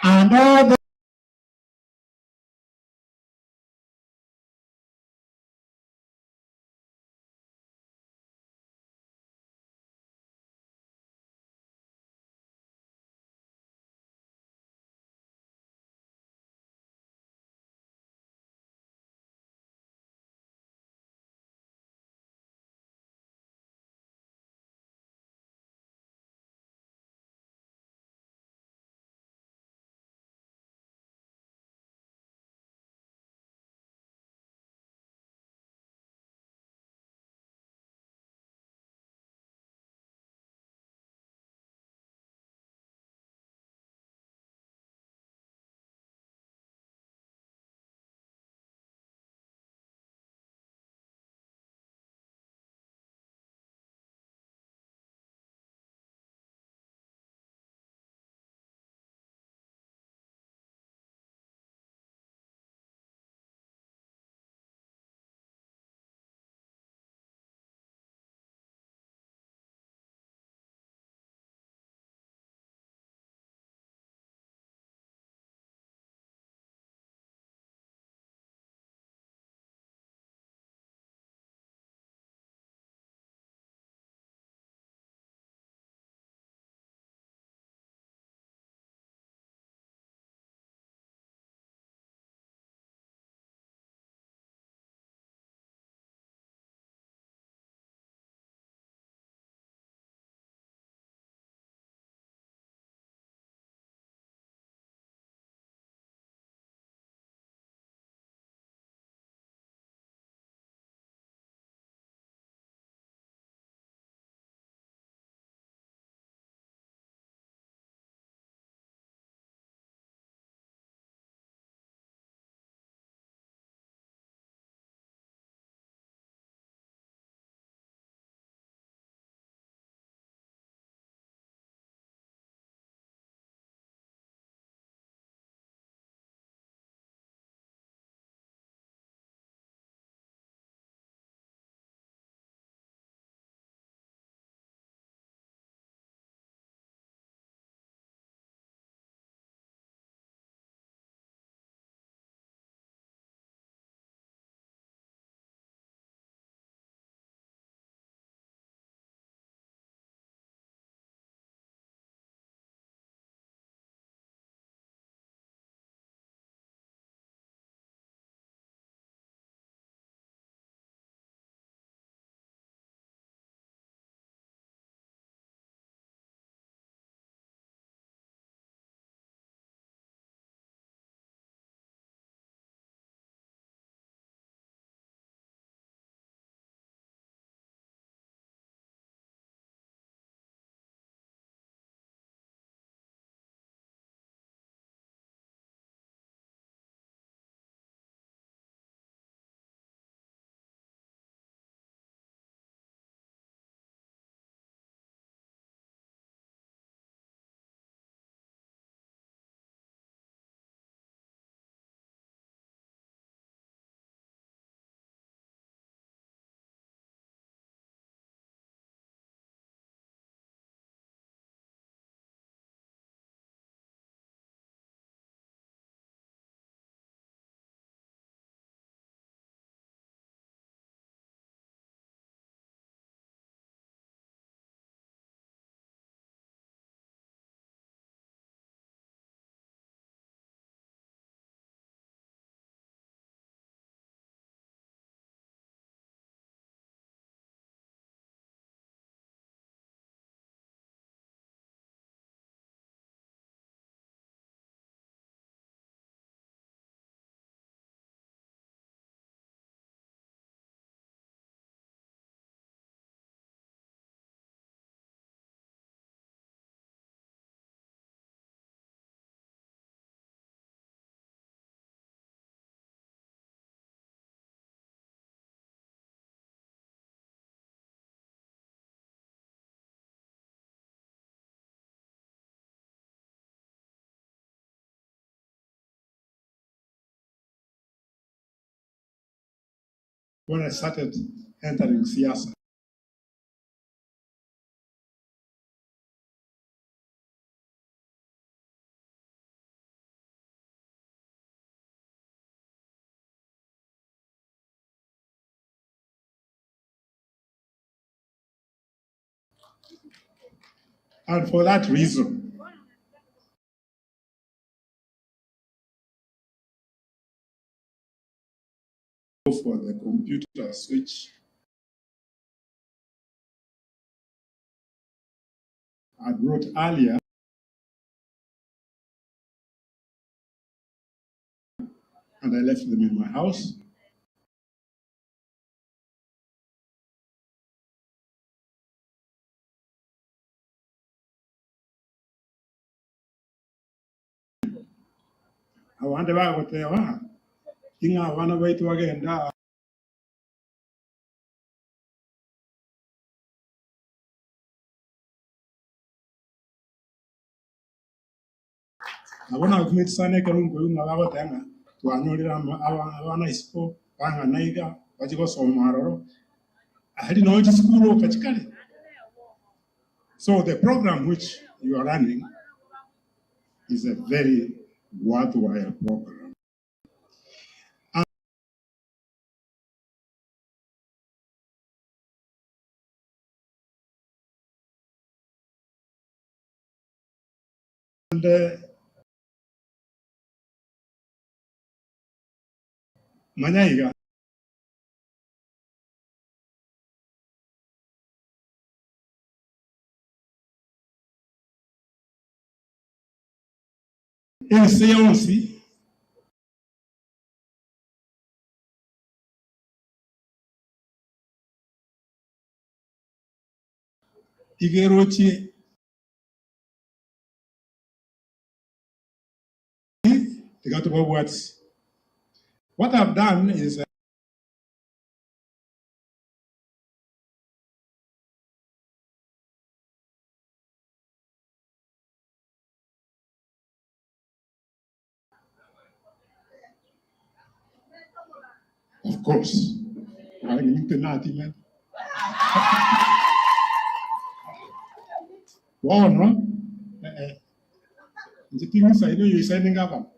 And all the when I started entering siasa. And for that reason, for the computers which I brought earlier, and I left them in my house. I wonder what they are. I want to wait again. I want to meet Sane Karungu, our Tanga, to Anora, our nice po, Panga Naiga, what you go so Maroro. I had no school of Kachikali. So the program which you are running is a very worthwhile program. And Manaiga, NCOC, Igerochi, they got about words. What I've done is of course, I need to know man. Wow, no? The thing is, I know you're signing up.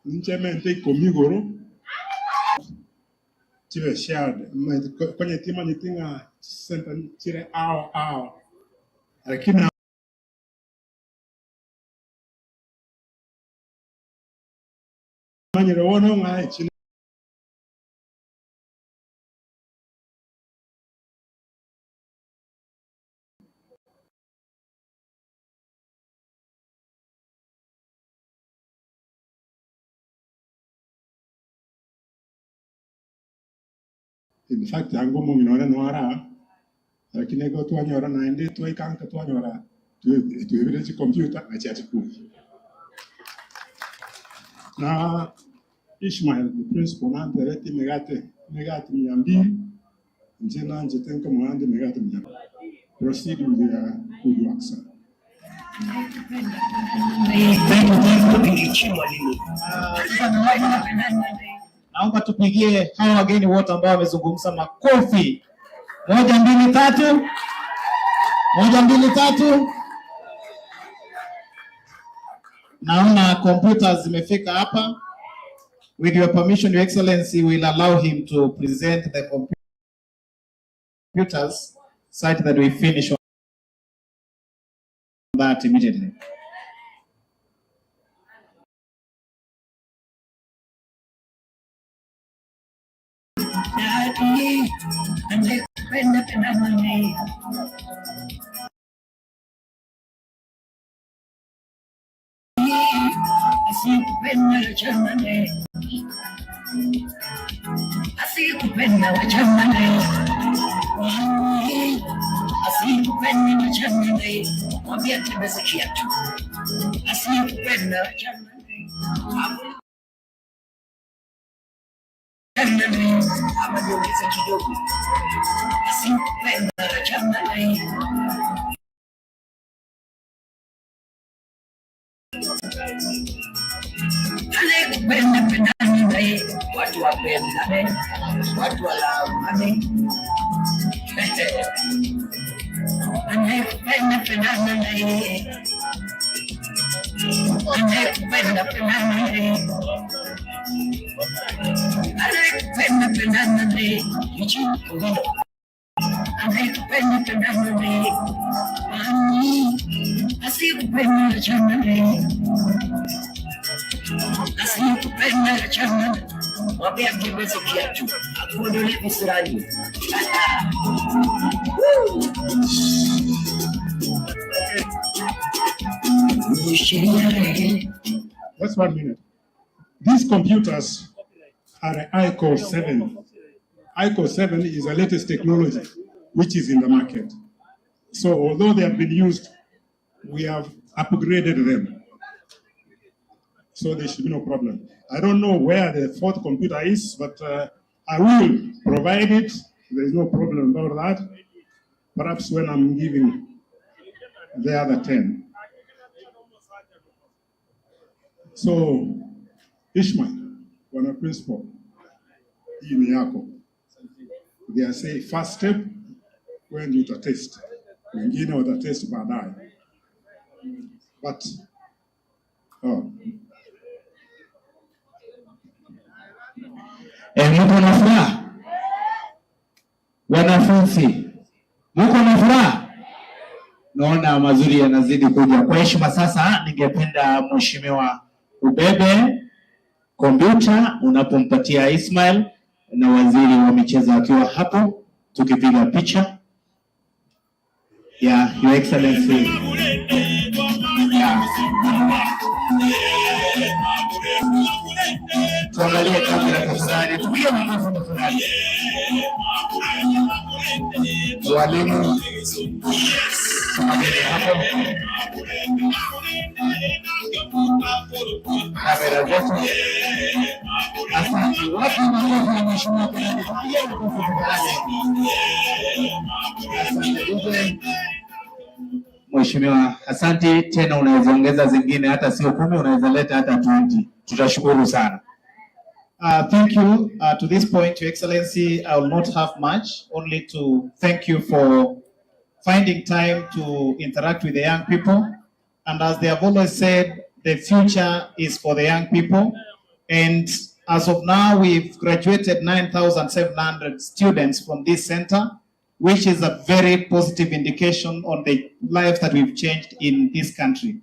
Ninchamente conmigo, chive shared. Kwenye tima nitinga senta chire ao. Lakini manyiro wono ngai chini. In fact, yangu mo minore noara. Lakini go tu anyora na ende tu ikanka tu anyora. Tu evidence computer na chat ku. Na Ishmael, the principal, na tereti megate miyambi. Njena njetenka mwande megate miyambi. Proceed with the good work, sir. Naomba tupigie hawa wageni wote ambao wamezungumza makofi. 1, 2, 3. 1, 2, 3. Naona computers zimefika hapa. With your permission, Your Excellency, will allow him to present the computers such that we finish on that immediately. Pendane, watu wapendane, watu walaamane. Anayekupenda pendana naye, anayekupenda pendana naye, anayekupenda pendana naye, anayekupenda pendana naye, asiyekupenda achana naye, asiyekupenda achana naye. Mwambie akiweza kiatu akuondolee visirani. Just 1 minute. These computers are ICO 7. ICO 7 is the latest technology which is in the market. So although they have been used, we have upgraded them. So there should be no problem. I don't know where the fourth computer is, but I will provide it. There's no problem about that. Perhaps when I'm giving the other 10. So, Ishmael, wana principal, hii ni yako. They are saying first step, when you utatest. Wengine watatest baadaye. But, Mko na furaha? Wanafunzi, mko na furaha? Naona mazuri yanazidi kuja. Kwa heshima sasa, ningependa mheshimiwa ubebe kompyuta unapompatia Ismail na waziri wa michezo akiwa hapo, tukipiga picha. Yeah, Your Excellency. Tuangalie kamera tafadhali. Tupige makofi tafadhali. Walimu. Hapo. Kamera zetu. Asante. Wapi makofi ya mheshimiwa Kennedy? Tupige makofi tafadhali. Asante. Mheshimiwa, asante tena, unaweza ongeza zingine hata sio 10, unaweza leta hata 20. Tutashukuru sana. Thank you. To this point, Your Excellency, I will not have much, only to thank you for finding time to interact with the young people. And as they have always said, the future is for the young people. And as of now, we've graduated 9,700 students from this center, which is a very positive indication on the lives that we've changed in this country.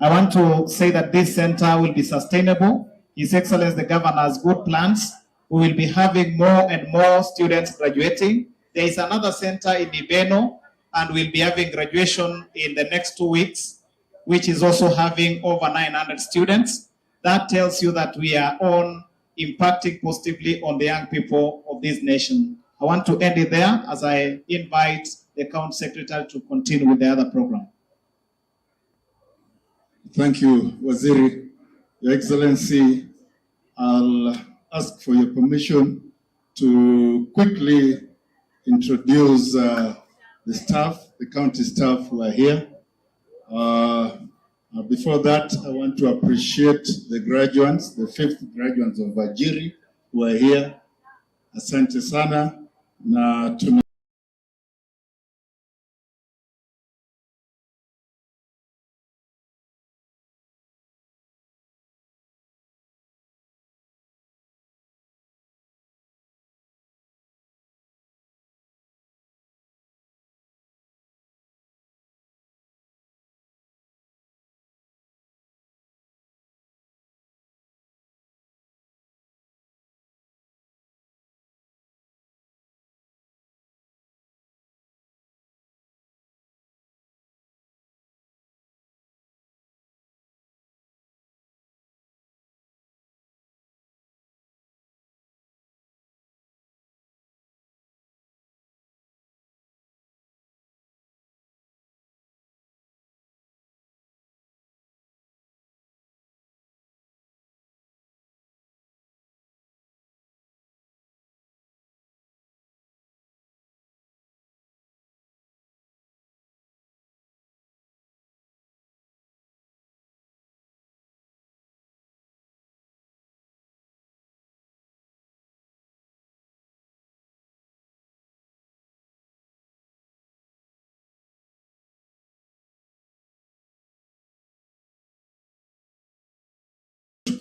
I want to say that this center will be sustainable. His Excellency the Governor has good plans. We will be having more and more students graduating. There is another center in Ibeno, and we'll be having graduation in the next 2 weeks, which is also having over 900 students. That tells you that we are on impacting positively on the young people of this nation. I want to end it there as I invite the County Secretary to continue with the other program. Thank you, Waziri. Your Excellency, I'll ask for your permission to quickly introduce the staff, the county staff who are here. Before that, I want to appreciate the graduates, the 5th graduates of Ajiry who are here. Asante sana na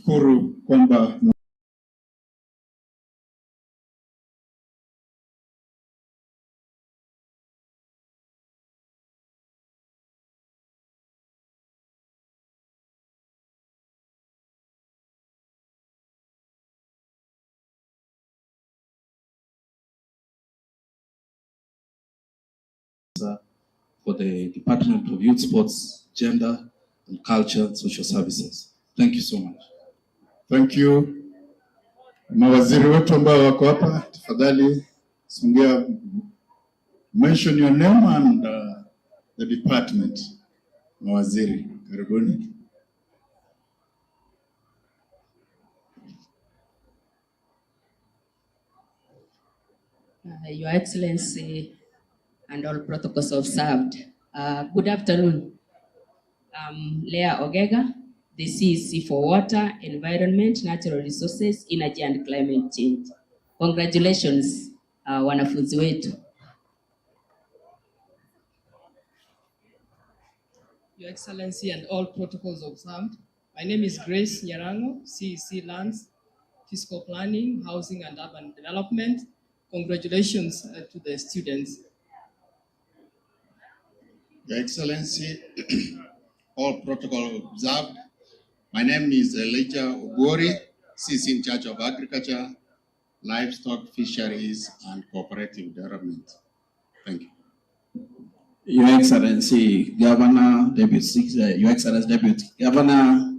nashukuru kwamba for the Department of Youth Sports, Gender and Culture and Social Services. Thank you so much. Thank you. Mawaziri wetu ambao wako hapa, tafadhali songea, mention your name and the department. Mawaziri, karibuni. Your Excellency and all protocols observed. Good afternoon. I'm Leah Ogega, the CEC for Water, Environment, Natural Resources, Energy and Climate Change. Congratulations, wanafunzi wetu. Your Excellency and all protocols observed. My name is Grace Nyarango, CEC Lands, Fiscal Planning, Housing and Urban Development. Congratulations to the students. Your Excellency, all protocol observed. My name is Elijah Ogori, CC in charge of Agriculture, Livestock, Fisheries, and Cooperative Development. Thank you. Your Excellency, Governor, Your Excellency, Deputy Governor,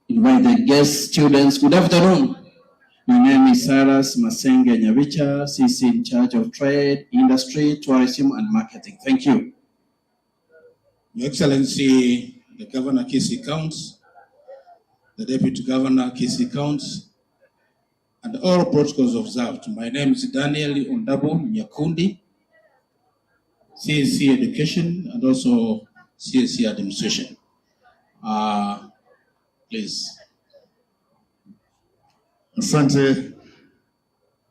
invited guests, students, good afternoon. My name is Cyrus Masenge Nyavicha, CC in charge of Trade, Industry, Tourism, and Marketing. Thank you. Your Excellency, the Governor Kisii Counts, the Deputy Governor Kisii Counts, and all protocols observed. My name is Daniel Ondabo Nyakundi, CSC Education and also CSC Administration. Please. Asante.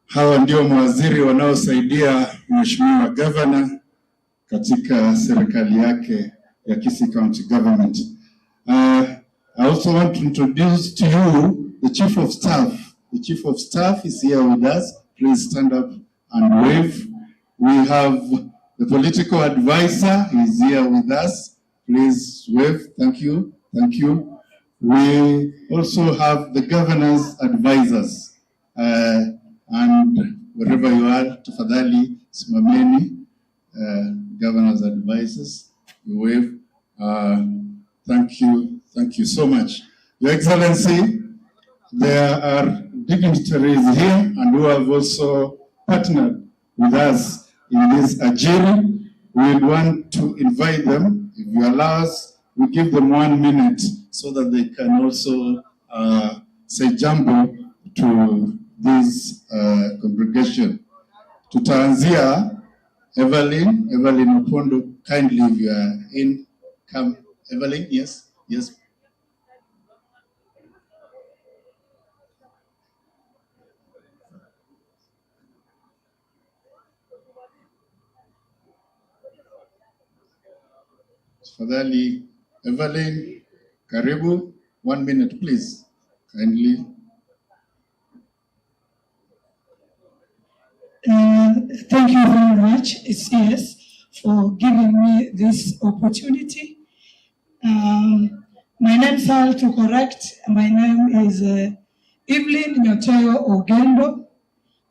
Hawa ndio mawaziri wanaosaidia Mheshimiwa Governor katika serikali yake ya Kisii County Government. I also want to introduce to you the Chief of Staff. The Chief of Staff is here with us. Please stand up and wave. We have the political advisor is here with us. Please wave. Thank you. Thank you. We also have the governor's advisors. And wherever you are, tafadhali simameni, governor's advisors. You wave. Thank you. Thank you so much. Your Excellency, there are dignitaries here and who have also partnered with us in this Ajiry. We want to invite them. If you allow us, we give them 1 minute so that they can also say jambo to this congregation. Tutaanzia Evelyn Opondo, kindly if you are in, come. Evelyn, yes, yes. Fadhali, Evelyn, karibu, 1 minute, please, kindly. Thank you very much, CS, for giving me this opportunity. My name is to correct. My name is Evelyn Nyotoyo Ogendo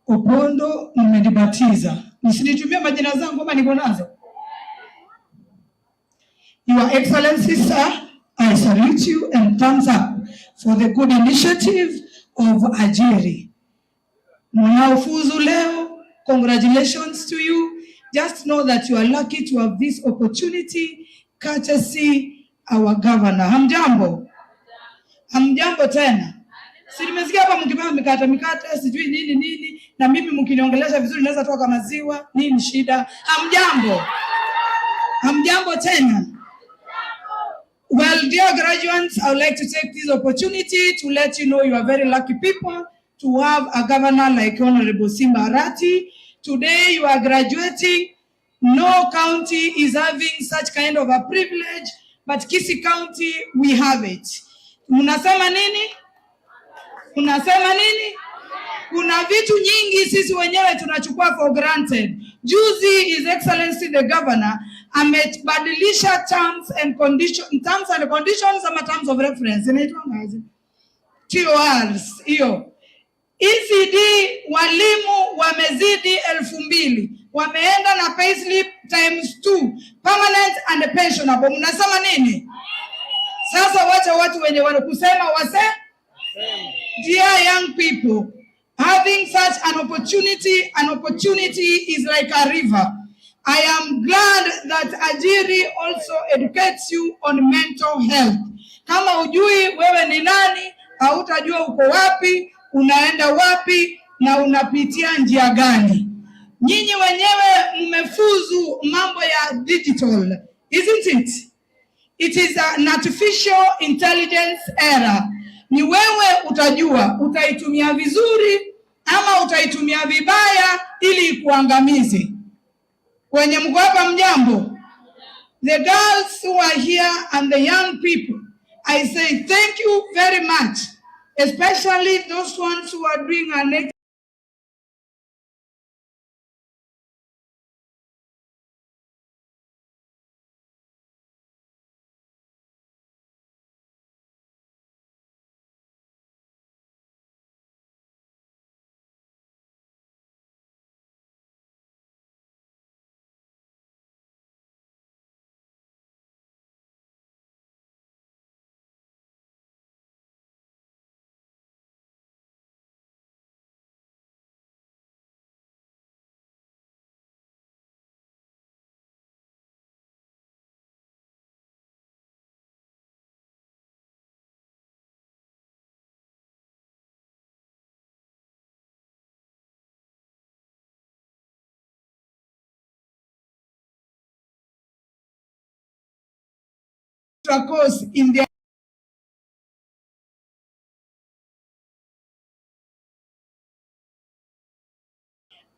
Opondo. Nimedibatiza. Nisinitumie majina zangu kama niko nazo. Your Excellency, sir, I salute you and thumbs up for the good initiative of Ajiry. Mnaofuzu leo, congratulations to you. Just know that you are lucky to have this opportunity, courtesy our governor. Hamjambo? Hamjambo tena? Si nimesikia hapa mkipanga mikate sijui nini na mimi mkiniongelesha vizuri naweza toka maziwa, nini shida? Hamjambo? Hamjambo tena? Well, dear graduates, I would like to take this opportunity to let you know you are very lucky people to have a governor like Honorable Simba Arati. Today you are graduating. No county is having such kind of a privilege, but Kisii County, we have it. Munasema nini? Unasema nini? Kuna vitu nyingi sisi wenyewe tunachukua for granted. Juzi His Excellency the Governor amebadilisha terms and conditions ama terms of reference. Inaitwa ngazi? TORs hiyo. ECD walimu wamezidi 2,000. Wameenda na payslip ×2, permanent and pensionable. Mnasema nini? Sasa wacha watu wenye wanakusema wase. Dear young people, having such an opportunity is like a river. I am glad that Ajiry also educates you on mental health. Kama ujui wewe ni nani, hautajua uko wapi, unaenda wapi na unapitia njia gani. Nyinyi wenyewe mmefuzu mambo ya digital, isn't it? It is an artificial intelligence era. Ni wewe utajua utaitumia vizuri ama utaitumia vibaya ili ikuangamize. Wenye mko hapa mjambo, the girls who are here and the young people, I say thank you very much, especially those ones who are doing an next course in their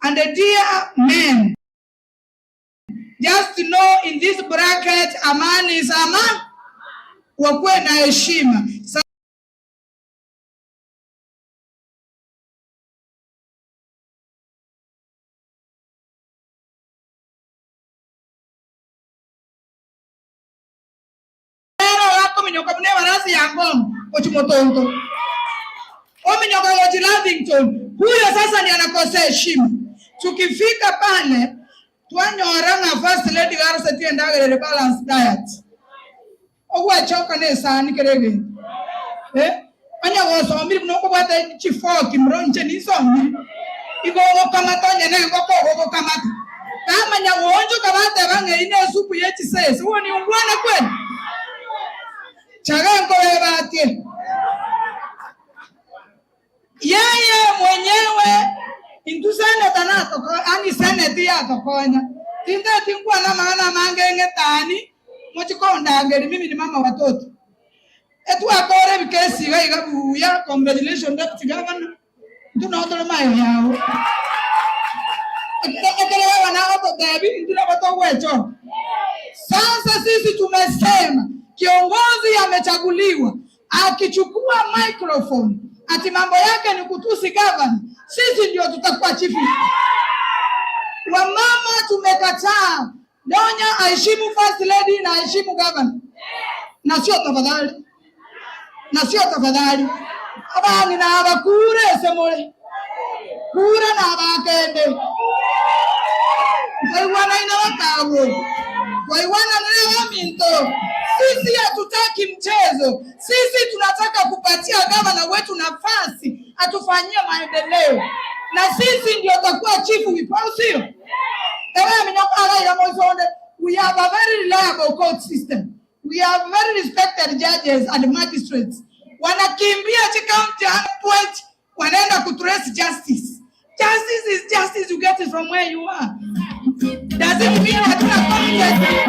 and the dear men, just to know in this bracket, amani is ama, wakuwe na heshima. Minyoka mne warasi ya ngom ochumotonto o minyoka wa Lavington, huyo sasa ni anakosa heshima. Tukifika pale twanyora na first lady garasa tiendagere balance diet ogwa choka ne sani kerege anya woso mbiri mnoko bata chifoki mronche ni somi igo kama tonye ne ngoko kama kama nya wonjo kabate bange ine supu yechi sese huo ni ungwana kweli. Chagango webatie. Yeye mwenyewe indusane tanato ani seneti ya tokonya. Tinde tingwa na maana mangenge tani mochikonda ngeri mimi ni mama watoto. Etu akore bikesi ga igabuya congratulations deputy governor. Tunaotolo mayo yao. Ekele wana hapo dabi ndila watu wecho. Sasa sisi tumesema kiongozi amechaguliwa akichukua microphone ati mambo yake ni kutusi governor, sisi ndio tutakuwa chifu. Wamama tumekataa. Donya aheshimu first lady na aheshimu governor. Na sio tafadhali. Na sio tafadhali. Abani na abakure semole. Kura na abakende. Kwa wana ina wakawo. Kwa wana nile minto. Sisi hatutaki mchezo. Sisi tunataka kupatia gavana wetu nafasi atufanyie maendeleo. Na sisi ndio tutakuwa chifu wipao sio? We have a very reliable court system. We have very respected judges and magistrates. Wanakimbia county point wanaenda kutrace justice. Justice is justice, you get it from where you are. Does it mean hatuna confidence?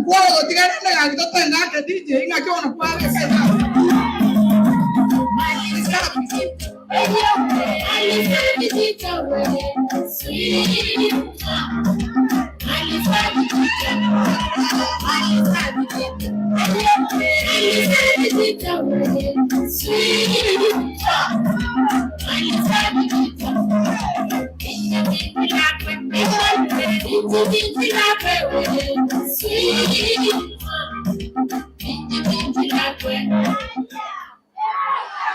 Kwa tigana na ngitoto ngaka DJ ngakiona kwa kesa.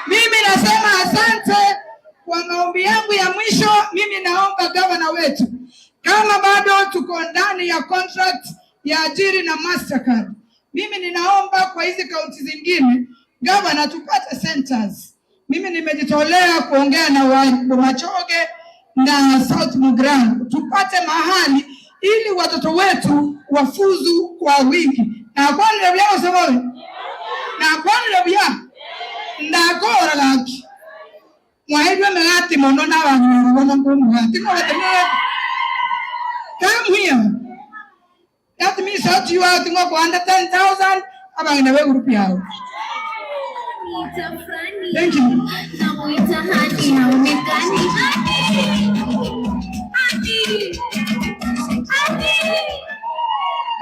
Mimi nasema asante kwa maombi yangu ya mwisho. Mimi naomba gavana wetu, kama bado tuko ndani ya contract ya Ajiry na Mastercard, mimi ninaomba kwa hizi kaunti zingine gavana tupate centers. Mimi nimejitolea kuongea na Bomachoge na South Mugirango tupate mahali ili watoto wetu wafuzu kwa wingi. Na kwa nini leo sababu? Na kwa nini leo ndakora laki mwaidwe melati mono na wanyu wana ngumu hati kwa tena come here. That means that you are thingo kwa under 10,000 abangina we group yao. Thank you.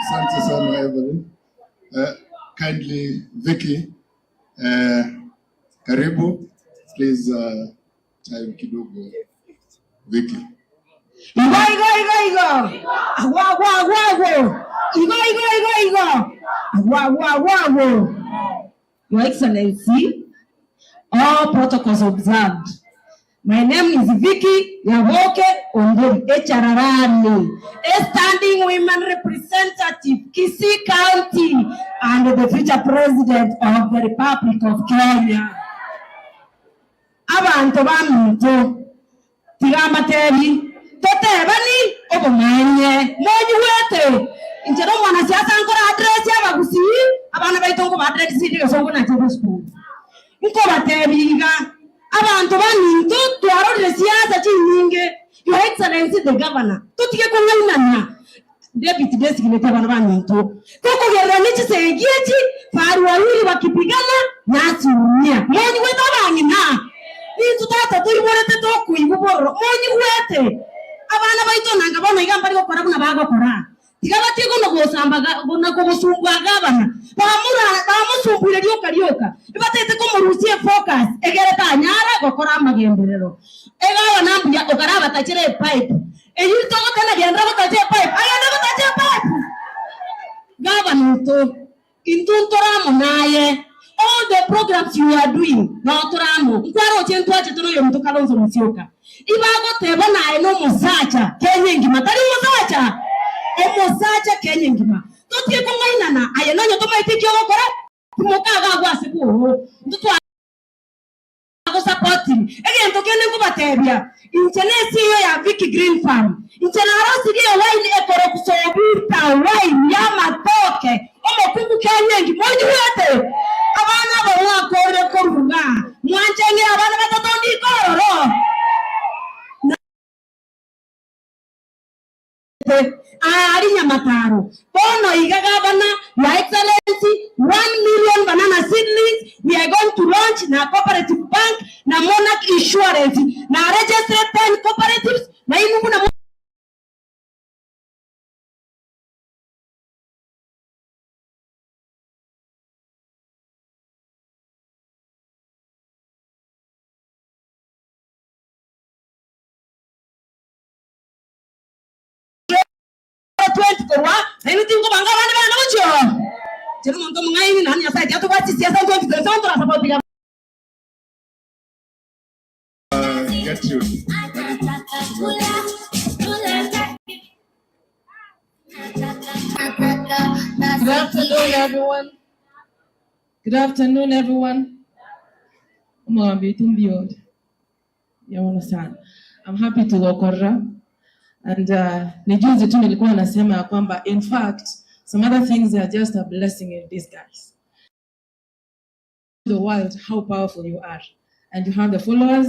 Asante sana Evelyn. Kindly Vicky, karibu, please, time kidogo Vicky. Your Excellency, all protocols observed. My name is Vicky Yawoke Ondori Echararani, a standing women representative, Kisii County, and the future president of the Republic of Kenya. Abantu bamuntu tigamateri totebani obumanye monyi wete injero mwana siasa nkora address y'abagusi abana baitongo ba address sidi songo na tebo school nko batebinga abantu baninto twarore siasa chinyinge. Your Excellency the governor tutike kungainana David designate abana baninto koko gerera nichi segieti faru wawili wakipigana nasi unia monyi wete abangina Intu tata turi morete toku ibuboro monyi wete abana baito nanga bano igamba riko kora kuna bago kora tigabati gono gosambaga gona ko busungwa gabana bamusumbire ryoka ibatete ko murusie focus egere tanyara gokora amagenderero egawa nambuya ogaraba tachire pipe eyito gotana gendra gotachire pipe ayana gotachire pipe gabana to intuntora munaye. All the programs you are doing, no turamo. Nkwaro chentu ache tuno yo mtoka lonzo msioka. Ibago tebo na eno musacha Kenya ngima. Tari musacha. Musacha Kenya ngima. Totie konga inana. Aye nanyo toma itiki yo kora. Kumoka agwa siku. Ntutu ako supporting. Ege ntokene kubatebia. Inchene siyo ya Vicky Green Farm. Inchene harosi liyo wine ekoro kusobita wine ya matoke. Omo kuku Kenya ngima. Monyi wete. Abana bawa kore korunga mwanchenge abana batatondi kororo ari nyamataro bono igaga bana. Your Excellency, 1 million banana seedlings we are going to launch na cooperative bank na Monarch Insurance na registered 10 cooperatives na inubu na anything go banga bana bana mojo jero monto mungai nani asa ya to bati siasa to vision to support ya Get you. Good afternoon, everyone. Good afternoon, everyone. I'm happy to Okora. And ni juzi tu nilikuwa nasema ya kwamba in fact some other things are just a blessing in disguise. The world how powerful you are and you have the followers